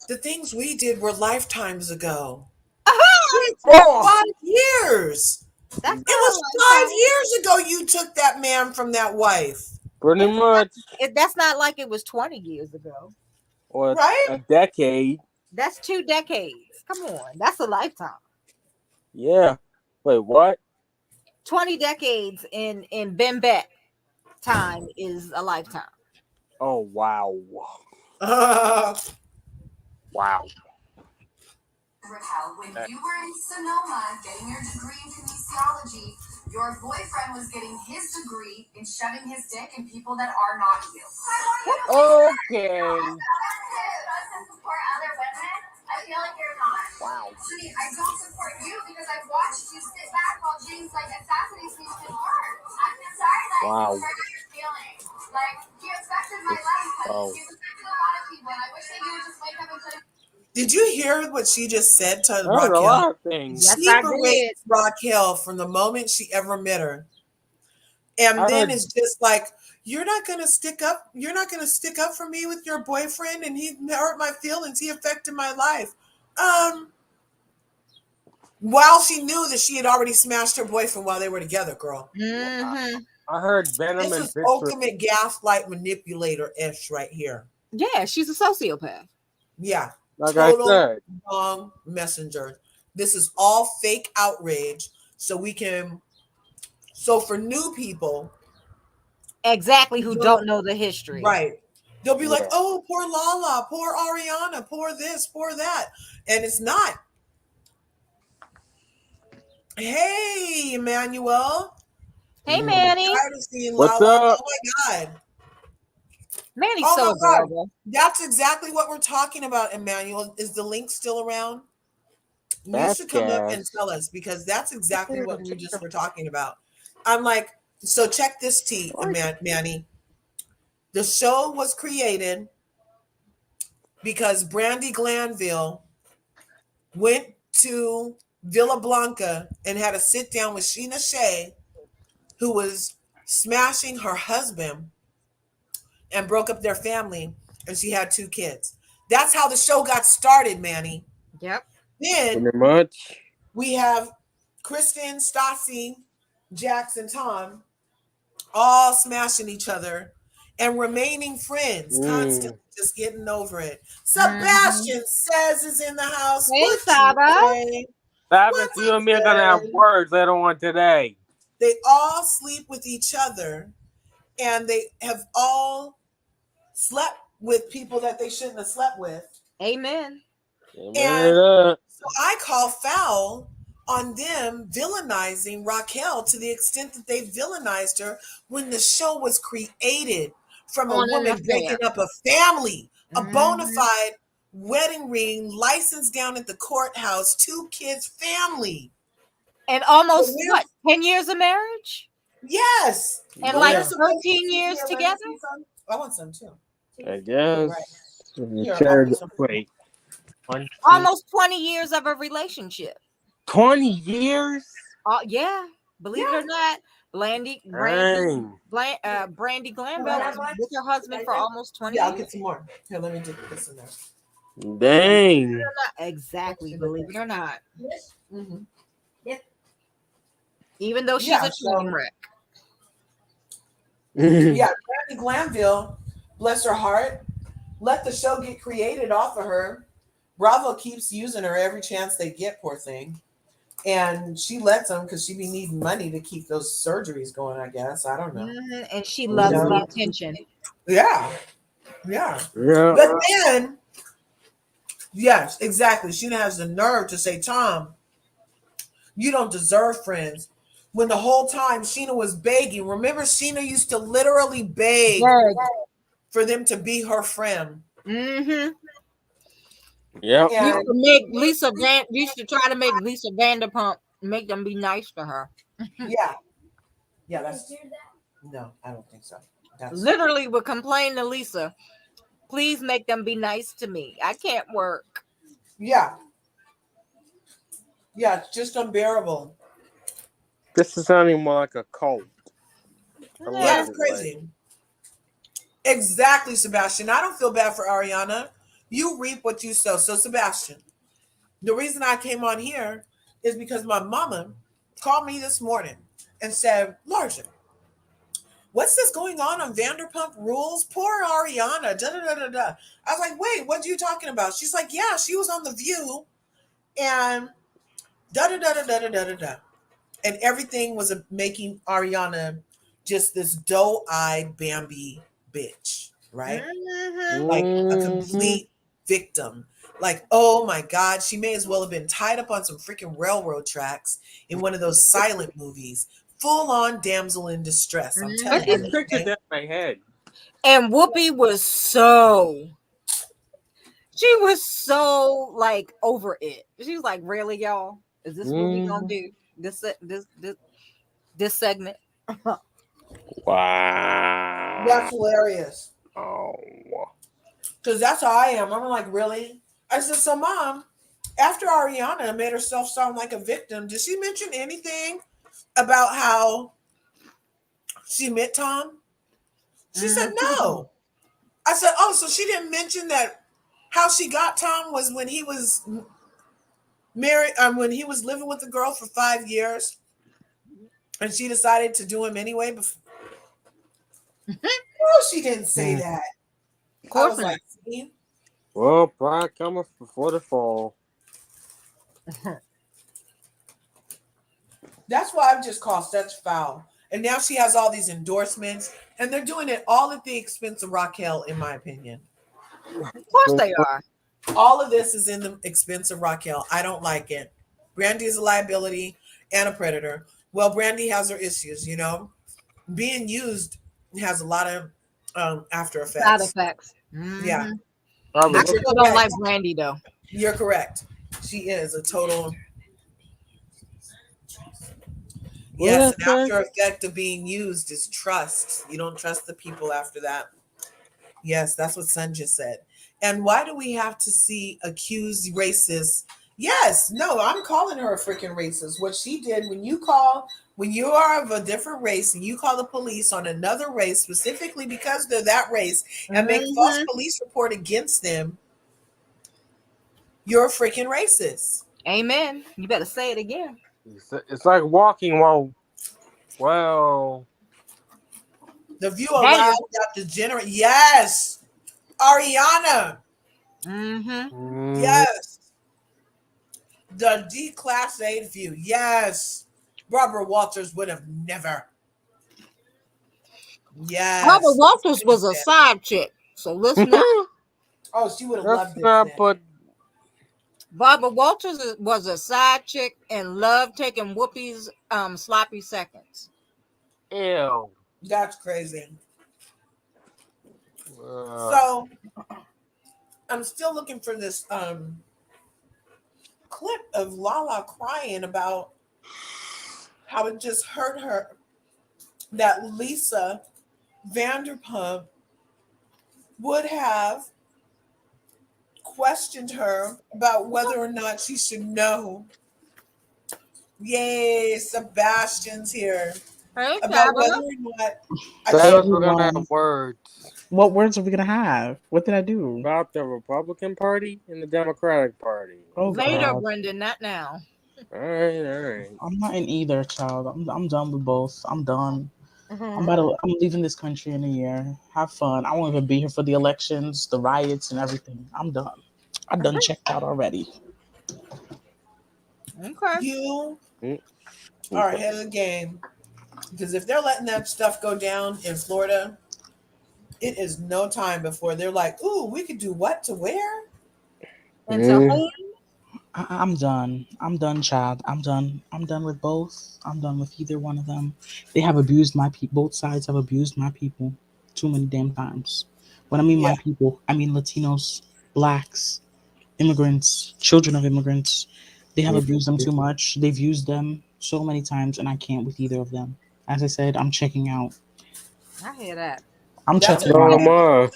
the things we did were lifetimes ago. Oh, 5 years. That's It not a was lifetime. 5 years ago you took that man from that wife. pretty much, That's not like it was 20 years ago. or Right? a decade. That's 2 decades. Come on. That's a lifetime. Yeah. Wait, what? 20 decades in Bembek time is a lifetime. Oh, wow. Wow. Raquel, when you were in Sonoma getting your degree in kinesiology, your boyfriend was getting his degree in shoving his dick in people that are not you. Okay. Support other women. I feel like you're not. Wow. Honey, I don't support you because I've watched you sit back while James like assassinates me with his heart. I'm just sorry that Wow. you hurt your feelings. Like, he affected my life, honey. He's affected a lot of people, and I wish that you would just wake up and put him. Did you hear what she just said to I heard a Raquel? lot of things. Yes, She I berates did. Raquel from the moment she ever met her. And I then heard- it's just like, you're not gonna stick up for me with your boyfriend, and he hurt my feelings, he affected my life. While she knew that she had already smashed her boyfriend while they were together, girl. Mm-hmm. I heard Venom This and is Victor. ultimate gaslight manipulator-ish right here. Yeah, she's a sociopath. Yeah. Like Total I said. wrong messenger. This is all fake outrage. So for new people, Exactly, who don't know the history. right? They'll be like, Yeah. oh, poor Lala, poor Ariana, poor this, poor that. And it's not. Hey, Emmanuel. Hey, Manny. Tired of seeing What's Lala. up? Oh my God. Manny's Oh so my God. adorable. That's exactly what we're talking about, Emmanuel. Is the link still around? You That's should come up and gas. tell us, because that's exactly what we just were talking about. I'm like, so check this, Manny. The show was created because Brandy Glanville went to Villa Blanca and had a sit down with Sheena Shea, who was smashing her husband and broke up their family, and she had 2 kids. That's how the show got started, Manny. Yep. Then Pretty much. we have Kristen, Stassi, Jax, and Tom all smashing each other and remaining friends, constantly just getting over it. Sebastian says is in the house. Hey, What you Saba. say? Savage, you and me are gonna have words later on today. They all sleep with each other, and they have all slept with people that they shouldn't have slept with. Amen. And so I call foul on them villainizing Raquel to the extent that they villainized her when the show was created from a On an woman affair. breaking up a family, a bona fide wedding ring, licensed down at the courthouse, 2 kids family. And almost, 10 years of marriage? Yes. And Well, like they're supposed 13 to years be together? some. I want some too. I guess. Right. Wait. Almost 20 years of a relationship. 20 years? Yeah. Believe it or not, Brandy Glanville was with her husband for almost 20 Yeah, years. I'll get some more. Here, let me do this in there. Dang. Exactly, believe it or not. Mm-hmm. Even though she's a train wreck. Yeah, Brandy Glanville, bless her heart, let the show get created off of her. Bravo keeps using her every chance they get, poor thing. And she lets them because she be needing money to keep those surgeries going, I guess. I don't know. And she loves the attention. Yeah. But then, yes, exactly. Sheena has the nerve to say, Tom, you don't deserve friends. When the whole time Sheena was begging. Remember, Sheena used to literally beg for them to be her friend. Mm-hmm. Yeah. Used to try to make Lisa Vanderpump make them be nice to her. Yeah, that's no, I don't think so. Literally would complain to Lisa, Please make them be nice to me. I can't work. Yeah. Yeah, it's just unbearable. This is sounding more like a cult. Yeah, it's crazy. Exactly, Sebastian. I don't feel bad for Ariana. You reap what you sow. So, Sebastian, the reason I came on here is because my mama called me this morning and said, Large, what's this going on Vanderpump Rules? Poor Ariana. Da, da, da, da, da. I was like, wait, what are you talking about? She's like, yeah, she was on The View and da da da da da da da da. And everything was making Ariana just this doe-eyed Bambi bitch, right? Like a complete victim. Like, oh my God, she may as well have been tied up on some freaking railroad tracks in one of those silent movies. Full on damsel in distress. I'm telling I you. pictured that in my head. And Whoopi was like over it. She was like, really, y'all? Is this what we gonna do? This segment? Wow. That's hilarious. Oh. Because that's how I am. I'm like, really? I said, so mom, after Ariana made herself sound like a victim, did she mention anything about how she met Tom? She said no. I said, oh, so she didn't mention that how she got Tom was when he was married, when he was living with the girl for 5 years, and she decided to do him anyway. No, she didn't say that. Of course not. Like, see? Well, pride cometh before the fall. That's why I've just called such foul. And now she has all these endorsements, and they're doing it all at the expense of Raquel, in my opinion. Of course they are. All of this is in the expense of Raquel. I don't like it. Brandy is a liability and a predator. Well, Brandy has her issues, you know. Being used has a lot of after effects. Side effects. Yeah. I still don't like Brandy, though. You're correct. She is a total... Yes, an after effect of being used is trust. You don't trust the people after that. Yes, that's what Sun just said. And why do we have to see accused racists? Yes, no, I'm calling her a freaking racist. What she did when you are of a different race and you call the police on another race specifically because they're that race and make false police report against them, you're a freaking racist. Amen. You better say it again. It's like walking while, well, The View allowed that degenerate. Yes, Ariana. Yes, the declassed View. Yes, Barbara Walters would have never. Yes, Barbara Walters was a side chick, so let's not. Oh, she would have loved it. But Barbara Walters was a side chick and loved taking Whoopi's sloppy seconds. Ew. That's crazy. So I'm still looking for this clip of Lala crying about how it just hurt her that Lisa Vanderpump would have questioned her about whether or not she should know. Yay, Sebastian's here. Hey, about whether or not we're gonna have words. What words are we gonna have? What did I do? About the Republican Party and the Democratic Party. Oh, later, God. Brendan, not now. All right. I'm not in either, child. I'm done with both. I'm done. I'm leaving this country in a year. Have fun. I won't even be here for the elections, the riots, and everything. I'm done. I'm done checked out already. Okay. You are ahead of the game. Because if they're letting that stuff go down in Florida, it is no time before they're like, ooh, we could do what to where? And to whom? I'm done. I'm done, child. I'm done. I'm done with both. I'm done with either one of them. They have abused my people. Both sides have abused my people too many damn times. When I mean my people, I mean Latinos, blacks, immigrants, children of immigrants. They have abused them too much. They've used them so many times, and I can't with either of them. As I said, I'm checking out. I hear that. I'm checking out.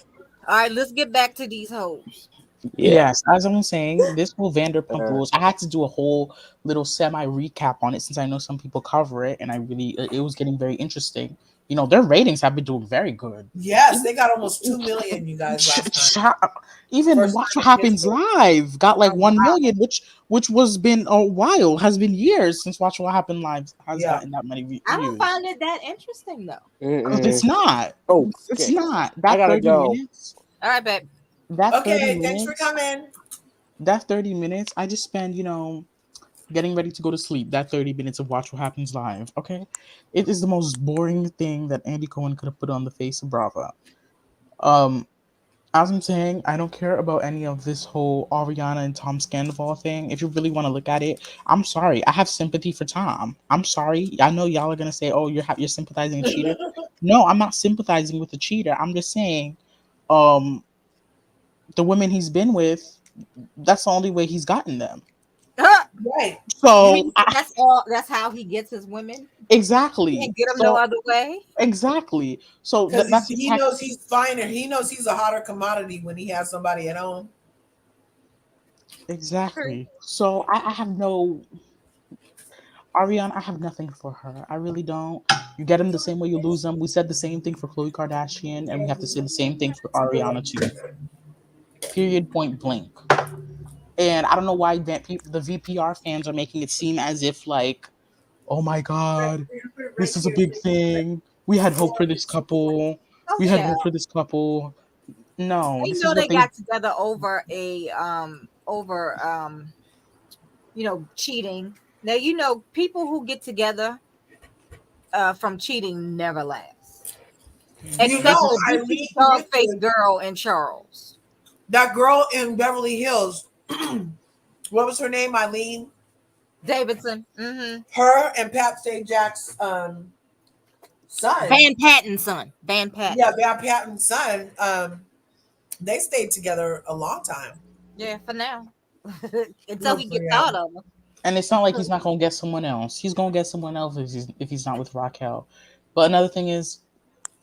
All right, let's get back to these hoes. Yeah. Yes, as I'm saying, this whole Vanderpump Rules, I had to do a whole little semi recap on it since I know some people cover it, and I really it was getting very interesting. You know, their ratings have been doing very good. Yes, they got almost 2 million, you guys, Ch- last time. ch- Even First Watch time What in Happens history. Live got like Oh, 1 million, which was been a while, has been years since Watch What Happened Live has Yeah. gotten that many I don't views. find it that interesting though. Because it's not. Oh, It's okay. not. I That gotta 30 go. minutes. All right, babe. That 30 Okay, thanks for minutes. coming. That 30 minutes. I just spend, getting ready to go to sleep. That 30 minutes of Watch What Happens Live. Okay, it is the most boring thing that Andy Cohen could have put on the face of Bravo. Um, as I'm saying, I don't care about any of this whole Ariana and Tom Scandival thing. If you really want to look at it, I'm sorry. I have sympathy for Tom. I'm sorry. I know y'all are gonna say, "Oh, you're sympathizing a cheater." No, I'm not sympathizing with the cheater. I'm just saying, um, the women he's been with, that's the only way he's gotten them. Right. You So mean that's all? That's how he gets his women? He exactly. can't get them no So other way. exactly. So Because that's he knows he's finer. He knows he's a hotter commodity when he has somebody at home. exactly. So I have no Ariana. I have nothing for her. I really don't. You get them the same way you lose them. We said the same thing for Khloe Kardashian, and we have to say the same thing for Ariana too. Period. Point blank. And I don't know why the VPR fans are making it seem as if like, oh my god, this is a big thing. We had hope for this couple. Oh, We had hope child. for this couple. No, I this is know what they they got together over cheating. Now people who get together from cheating never last. You Except this know, for is this Eileen dog faced Richards, girl and Charles. that girl in Beverly Hills, what was her name? Eileen? Davidson. Mm-hmm. Her and Pat Sajak's son. Van Patten's son. Van Yeah, Patten. Pat Patton's son. They stayed together a long time. Yeah, for now. Until he Good for gets out him. of her. and it's not like he's not gonna get someone else. He's gonna get someone else if he's not with Raquel. But another thing is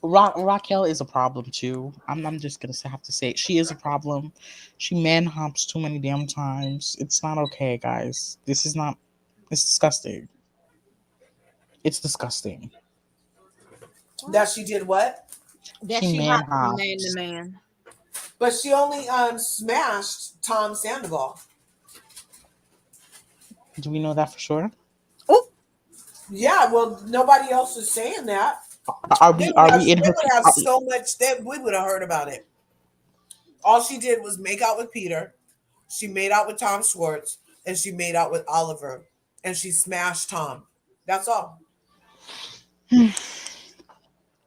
Raquel is a problem too. I'm just gonna have to say it. She is a problem. She man hops too many damn times. It's not okay, guys. This is not. It's disgusting. It's disgusting. That she did what? That She she man hopped from man to hops. man. But she only smashed Tom Sandoval. Do we know that for sure? Oh, Yeah, well, nobody else is saying that. Are They we would are have, we in they her? would have so much that we would have heard about it. All she did was make out with Peter. She made out with Tom Schwartz, and she made out with Oliver, and she smashed Tom. That's all.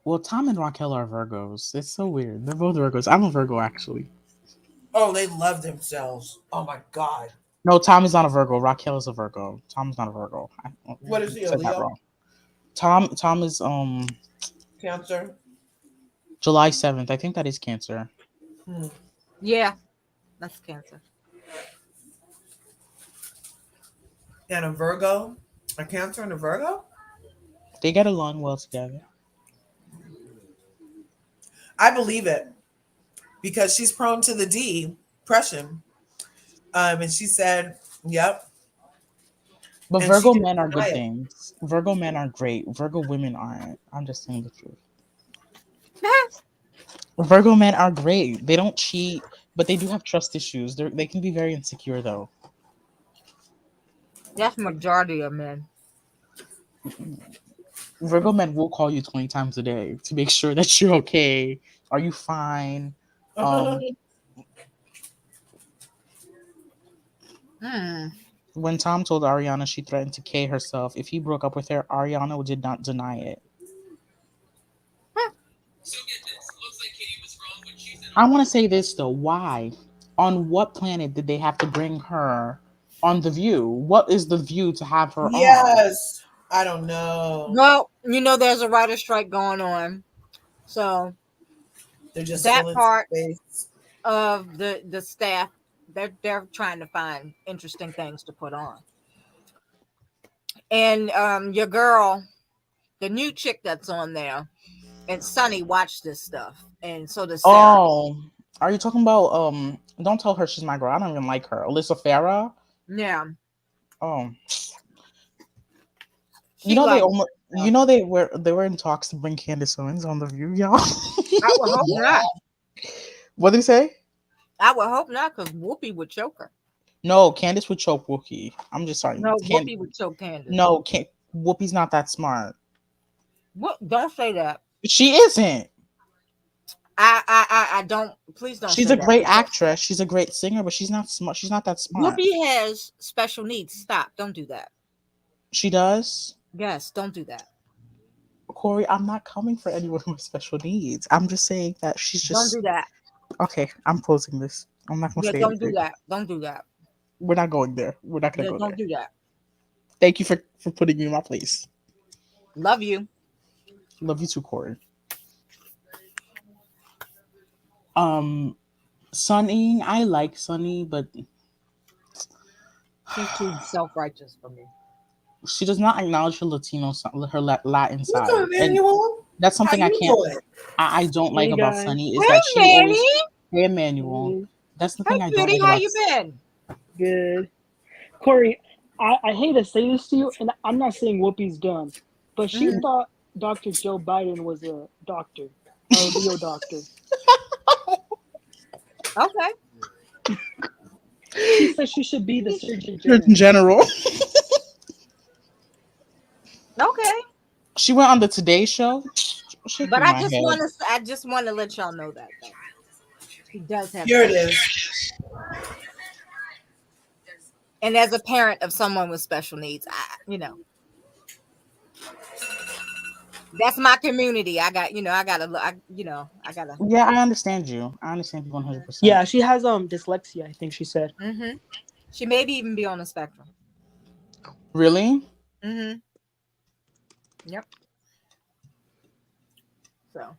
Well, Tom and Raquel are Virgos. It's so weird. They're both Virgos. I'm a Virgo actually. Oh, they love themselves. Oh my God. No, Tom is not a Virgo. Raquel is a Virgo. Tom's not a Virgo. I What is he, a said that Leo? wrong. Tom is Cancer? July 7th. I think that is Cancer. Hmm. yeah. That's Cancer. And a Virgo? A Cancer and a Virgo? They get along well together. I believe it because she's prone to the depression. And she said, yep. But And she Virgo didn't men are deny good it. things. Virgo men are great. Virgo women aren't. I'm just saying the truth. Virgo men are great. They don't cheat, but they do have trust issues. They can be very insecure though. That's majority of men. Virgo men will call you 20 times a day to make sure that you're okay. Are you fine? Um, Hmm. when Tom told Ariana she threatened to K herself if he broke up with her, Ariana did not deny it. I want to say this though. Why? On what planet did they have to bring her on The View? What is The View to have her on? Yes. I don't know. Well, there's a writer strike going on. So They're just that filling some part space. of the staff, they're trying to find interesting things to put on. And your girl, the new chick that's on there, and Sunny watched this stuff, and so does Sarah. Oh, Are you talking about don't tell her she's my girl. I don't even like her. Alyssa Farah? Yeah, Oh. You she know they loves almost her. they were in talks to bring Candace Owens on the View, y'all. I would hope not. What did he say? I would hope not, because Whoopi would choke her. No, Candace would choke Wookie. I'm just sorry. No, Whoopi would choke Candace. No, can't Whoopi's not that smart. What? Don't say that. She isn't. I don't. Please don't She's say a that. great actress. She's a great singer, but she's not smart. She's not that smart. Whoopi has special needs. Stop. Don't do that. She does. Yes, don't do that. Corey, I'm not coming for anyone with special needs. I'm just saying that she's Don't just do that. okay. I'm closing this. I'm not gonna Yeah, say don't do anything. that. Don't do that. We're not going there. We're not gonna Yeah, go don't there. do that. Thank you for putting me in my place. Love you. Love you too, Corey. Sunny, I like Sunny, but She's too self-righteous for me. she does not acknowledge her Latin What's side, up, and Emmanuel? that's How something I you can't. doing? I don't like Hey about guys. Sunny is Hey, that she Manny. always. Hey, Emmanuel. Hey, That's the Hey, thing I don't cutie. like How about. you been? good. Corey, I hate to say this to you, and I'm not saying Whoopi's done, but she Mhm. thought Dr. Joe Biden was a doctor, a real doctor. Okay. She says she should be the Surgeon In General. general, Okay. she went on the Today Show. But Shaking I my just head. want to. I just want to let y'all know that though. She does have. Here it Special. is. And as a parent of someone with special needs, that's my community. I got. I gotta. I gotta. Yeah, I understand you. I understand you 100%. Yeah, she has dyslexia, I think she said. Mm-hmm. She maybe even be on the spectrum. Really? Mm-hmm. Yep. So.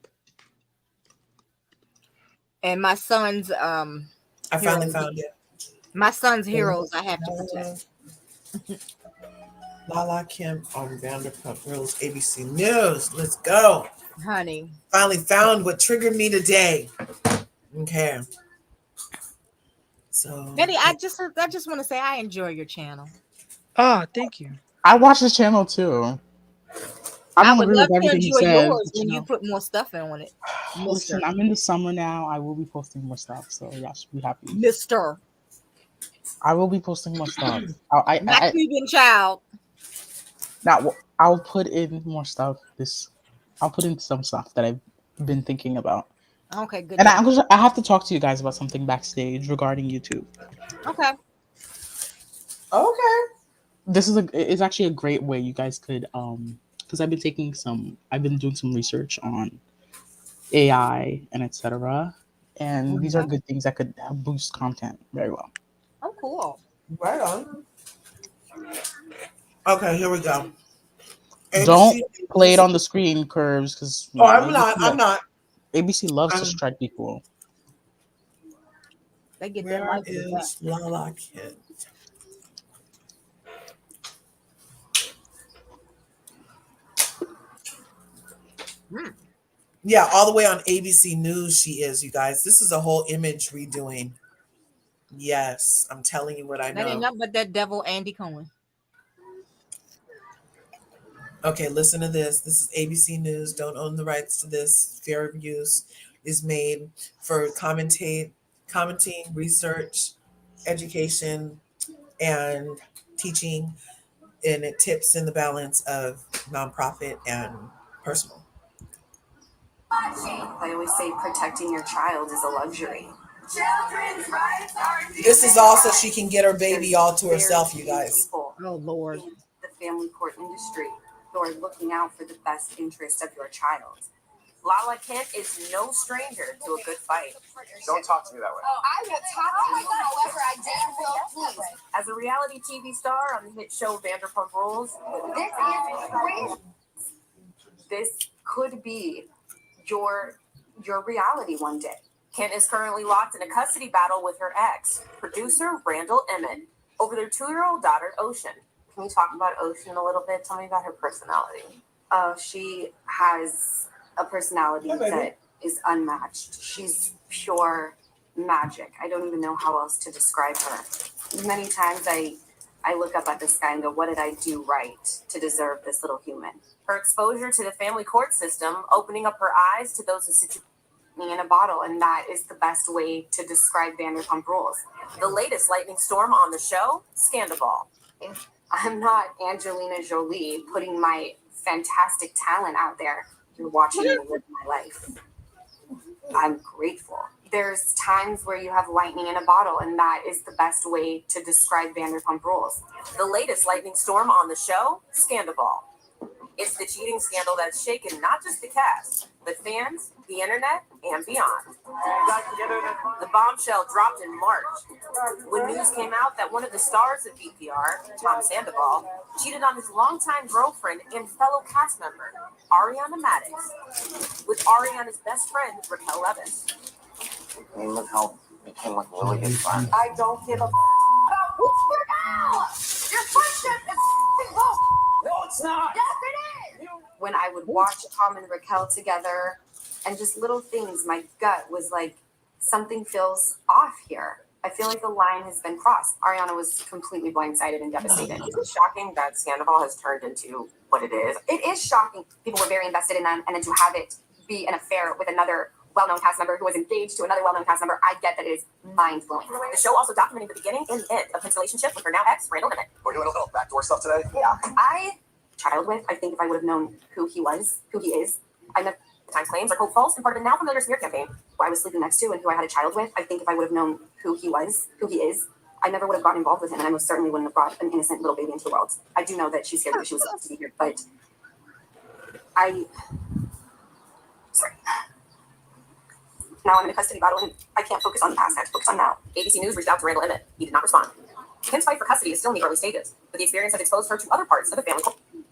And my son's I finally heroes. found it. My son's heroes. I have to protect. Lala Kim on Vanderpump Rules, ABC News. Let's go. Honey. Finally found what triggered me today. Okay. So Betty, I just want to say I enjoy your channel. Ah, thank you. I watch this channel too. I I don't would agree love with to everything he enjoy says, yours but when you put more stuff in on it, listen, Mister. I'm in the summer now. I will be posting more stuff, so y'all should be happy. Mister. I will be posting more stuff. My Cuban child. Now I'll put in more stuff. I'll put in some stuff that I've been thinking about. Okay, good. And I have to talk to you guys about something backstage regarding YouTube. Okay. okay. It's actually a great way you guys could because I've been doing some research on AI and etc. And these are good things that could help boost content very well. Oh, cool. Right on. Okay, here we go. Don't ABC. play it on the screen, Curves, because Oh, I'm not. ABC loves to strike people. They get their Where life with that. is Lala Kim? Yeah, all the way on ABC News she is, you guys. This is a whole image redoing. Yes, I'm telling you what I That ain't know. nothing but that devil Andy Cohen. Okay, listen to this. This is ABC News. Don't own the rights to this. Fair use is made for commenting, research, education, and teaching, and it tips in the balance of nonprofit and personal. I always say protecting your child is a luxury. Children's rights are This is also she can get her baby all to herself, you Very few guys. people Oh Lord. in the family court industry who are looking out for the best interest of your child. Lala Kent is no stranger to a good fight. Don't talk to me that way. I will talk to you, however, I damn well please. As a reality TV star on the hit show Vanderpump Rules, This is crazy. this could be your reality one day. Kent is currently locked in a custody battle with her ex, producer Randall Emmett, over their 2-year-old daughter, Ocean. Can we talk about Ocean a little bit? Tell me about her personality. She has a personality that is unmatched. She's pure magic. I don't even know how else to describe her. Many times I look up at the sky and go, what did I do right to deserve this little human? Her exposure to the family court system, opening up her eyes to those in a bottle, and that is the best way to describe Vanderpump Rules. The latest lightning storm on the show, Scandal. I'm not Angelina Jolie putting my fantastic talent out there. You're watching me live my life. I'm grateful. There's times where you have lightning in a bottle, and that is the best way to describe Vanderpump Rules. The latest lightning storm on the show, Scandal. It's the cheating scandal that's shaken not just the cast, but fans, the internet, and beyond. The bombshell dropped in March when news came out that one of the stars of VPR, Tom Sandoval, cheated on his longtime girlfriend and fellow cast member, Ariana Madix, with Ariana's best friend, Raquel Levis. I mean, look how became like really good friends. I don't give a about Raquel! Your friendship is close! No, it's not! Yes, it is! When I would watch Tom and Raquel together and just little things, my gut was like, something feels off here. I feel like the line has been crossed. Ariana was completely blindsided and devastated. Is it shocking that Sandoval has turned into what it is? It is shocking. People were very invested in them, and then to have it be an affair with another well-known cast member who was engaged to another well-known cast member, I get that it is mind-blowing. The show also documenting the beginning and the end of his relationship with her now ex, Randall Emmett. We're doing a little backdoor stuff today. Yeah. I think if I would have known who he was, who he is, I met Times claims are quote false and part of the now familiar smear campaign. who I was sleeping next to and who I had a child with. I think if I would have known who he was, who he is, I never would have gotten involved with him, and I most certainly wouldn't have brought an innocent little baby into the world. I do know that she's scared that she was supposed to be here, but sorry. Now I'm in a custody battle, and I can't focus on the past. I have to focus on now. ABC News reached out to Randall Emmett. He did not respond. Kim's fight for custody is still in the early stages, but the experience has exposed her to other parts of the family.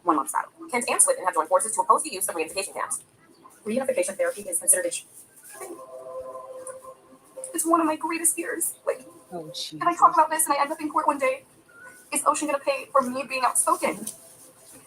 1 month's battle. Kent and Switten have joined forces to oppose the use of reunification camps. Reunification therapy is considered it's one of my greatest fears. Like, Oh, If I talk about this and I end up in court one day, is Ocean gonna pay for me being outspoken?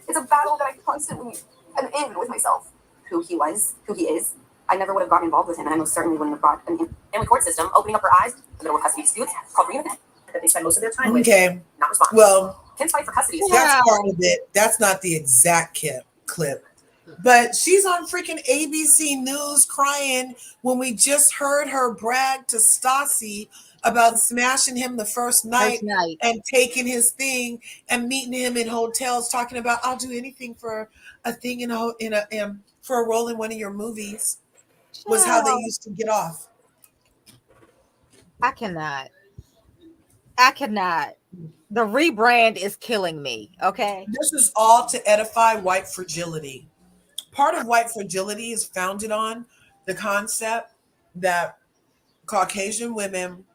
It's a battle that I constantly am in with myself. who he was, who he is. I never would have gotten involved with him, and I most certainly wouldn't have brought an Family court system opening up her eyes in the middle of custody disputes called reunification that they spend most of their time with. Okay. Not respond. Well, Kim's fight for custody is that's part of it. That's not the exact clip. But she's on freaking ABC News crying when we just heard her brag to Stassi about smashing him the first night and taking his thing and meeting him in hotels, talking about I'll do anything for a thing for a role in one of your movies. Was how they used to get off. I cannot. The rebrand is killing me. Okay. This is all to edify white fragility. Part of white fragility is founded on the concept that Caucasian women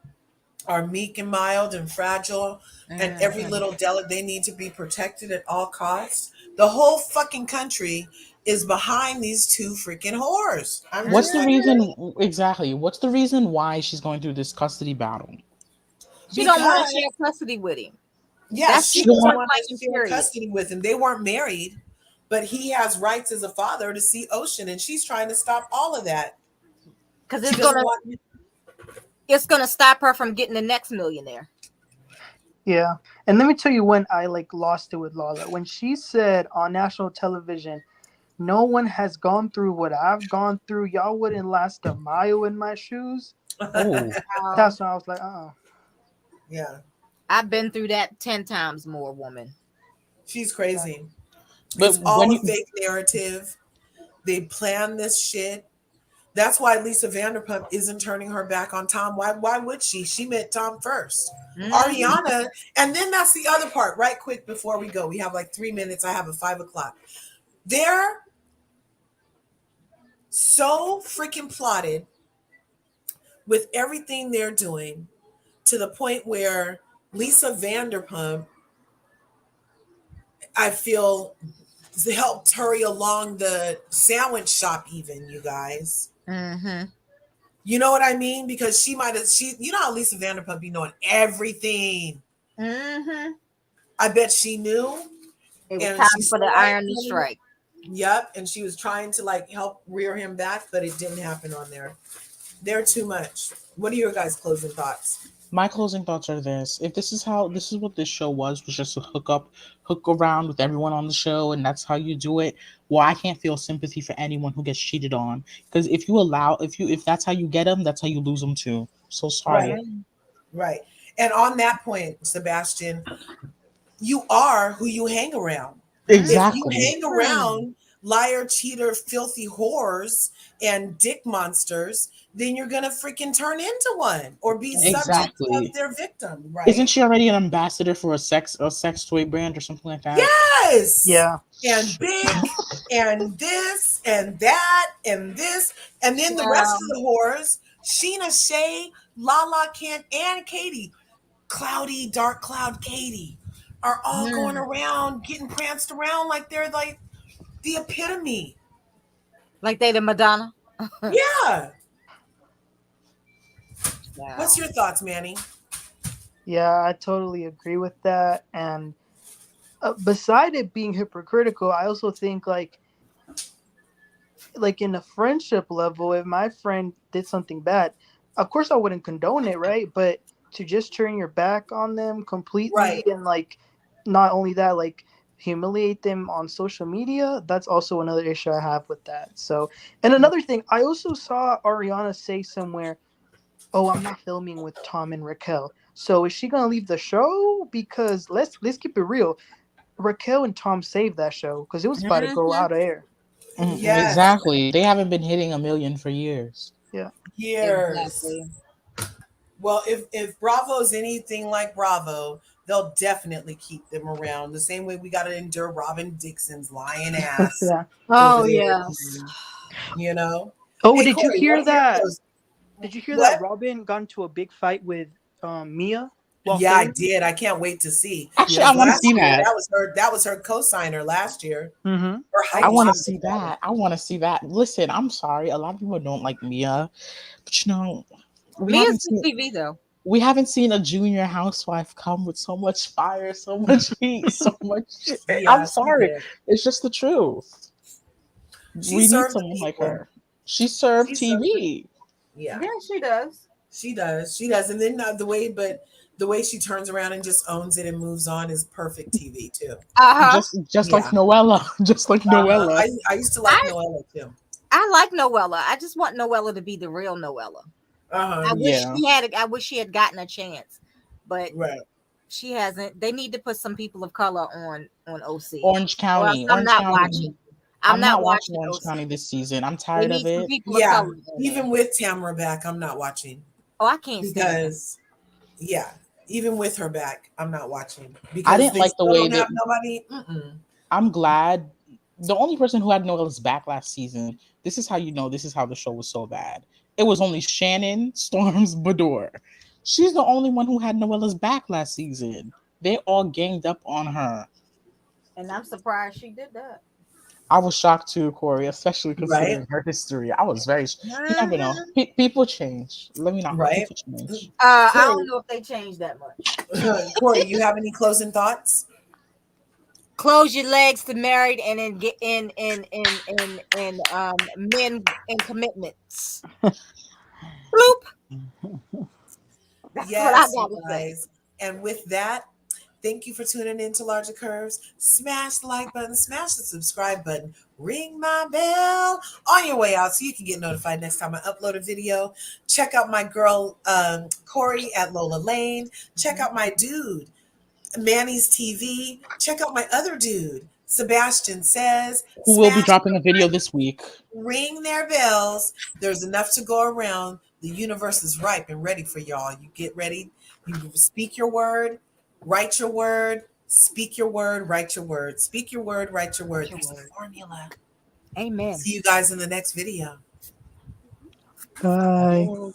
are meek and mild and fragile, and every little they need to be protected at all costs. The whole fucking country is behind these two freaking whores. What's the reason exactly? What's the reason why she's going through this custody battle? She don't want to share custody with him. Yeah, she doesn't want to share period. custody with him. They weren't married, but he has rights as a father to see Ocean, and she's trying to stop all of that. Because it's gonna stop her from getting the next millionaire. Yeah. And let me tell you when I lost it with Lala. When she said on national television, no one has gone through what I've gone through. Y'all wouldn't last a mile in my shoes. That's when I was like, Yeah. I've been through that 10 times more, woman. She's crazy. But it's all a fake narrative. They plan this shit. That's why Lisa Vanderpump isn't turning her back on Tom. Why would she? She met Tom first. Ariana, and then that's the other part, right quick before we go. We have 3 minutes. I have a 5 o'clock. They're so freaking plotted with everything they're doing to the point where Lisa Vanderpump, I feel, helped hurry along the sandwich shop even, you guys. Mm-hmm. You know what I mean? Because you know how Lisa Vanderpump be knowing everything. Mm-hmm. I bet she knew. It was time for the iron to strike. Yep. And she was trying to help rear him back, but it didn't happen on there. They're too much. What are your guys' closing thoughts? My closing thoughts are this: if this is what this show was just to hook around with everyone on the show, and that's how you do it. Well, I can't feel sympathy for anyone who gets cheated on, because if that's how you get them, that's how you lose them too. So Right, sorry. right. And on that point, Sebastian, you are who you hang around. If you Exactly. hang around liar, cheater, filthy whores, and dick monsters, then you're gonna freaking turn into one or be subject of Exactly. their victim, Isn't right? she already an ambassador for a sex toy brand or something like that? Yes. Yeah. And big and this and that and this. And then the rest of the whores, Sheena, Shay, Lala, Kent, and Katie, Cloudy, Dark Cloud Katie, are all going around getting pranced around like they're like the epitome. Like they the Madonna. Yeah. What's Wow. your thoughts, Manny? Yeah, I totally agree with that. And beside it being hypocritical, I also think like in a friendship level, if my friend did something bad, of course I wouldn't condone it, right? But to just turn your back on them completely Right. and like not only that, like humiliate them on social media, that's also another issue I have with that. So, and another thing, I also saw Ariana say somewhere, "Oh, I'm not filming with Tom and Raquel." So is she gonna leave the show? Because let's keep it real. Raquel and Tom saved that show because it was about to go out of air. Yes. Exactly. They haven't been hitting a million for years. Yeah. Years. Exactly. Well, if Bravo's anything like Bravo, they'll definitely keep them around. The same way we got to endure Robin Dixon's lying ass Yeah. over Oh there. yes. You know. Oh, Hey did you Corey, what hear are your that? close? Did you hear that What? Robin got into a big fight with Mia while Yeah, I filming? did. I can't wait to see Actually, Yeah. I because want to last see year that. that was her co-signer last year, Mm-hmm. her I hype want to chick. see that. I want to see that. Listen, I'm sorry. A lot of people don't like Mia, but we Mia's haven't good seen TV though. we haven't seen a junior housewife come with so much fire, so much heat, so much. I'm Yeah, she sorry. did. It's just the truth. She We need served the someone like people. her. She served She served the TV. Yeah, Yeah, she does. she does. She does. And then the way she turns around and just owns it and moves on is perfect TV too. Uh-huh. Just like Yeah. Noella. Just like Noella. I used to like I Noella too. I like Noella. I just want Noella to be the real Noella. Uh-huh. Yeah. I wish she had gotten a chance. But Right. she hasn't. They need to put some people of color on OC. Orange Or else County. I'm Orange not County. watching. I'm I'm not not watching watching Orange OC. County this season. I'm They tired of need some it. people of Yeah. color in there. Even with Tamara back, I'm not watching Oh, I can't stand her. because yeah, even with her back, I'm not watching I because didn't they like the still way don't that have nobody. Mm-mm. I'm glad the only person who had Noella's back last season, this is how you know this is how the show was so bad. It was only Shannon Storms Bador. She's the only one who had Noella's back last season. They all ganged up on her. And I'm surprised she did that. I was shocked too, Corey, especially Right. considering her history. I was very. You never know. Mhm. People change. Let me not lie. Right. People change. I Corey, don't know if they changed that much. Corey, you have any closing thoughts? Close your legs to married and in get in men and commitments. Bloop. That's what I Yes, you gotta say. guys. And with that, thank you for tuning in to Larger Curves. Smash the like button, smash the subscribe button, ring my bell on your way out so you can get notified next time I upload a video. Check out my girl Corey at Lola Lane. Check out my dude, Manny's TV. Check out my other dude, Sebastian Says. Who will be Smash, dropping a video this week? ring their bells. There's enough to go around. The universe is ripe and ready for y'all. You get ready. You speak your word, write your word, speak your word, write your word, speak your word, write your word. There's a formula. Amen. See you guys in the next video. Bye. Oh,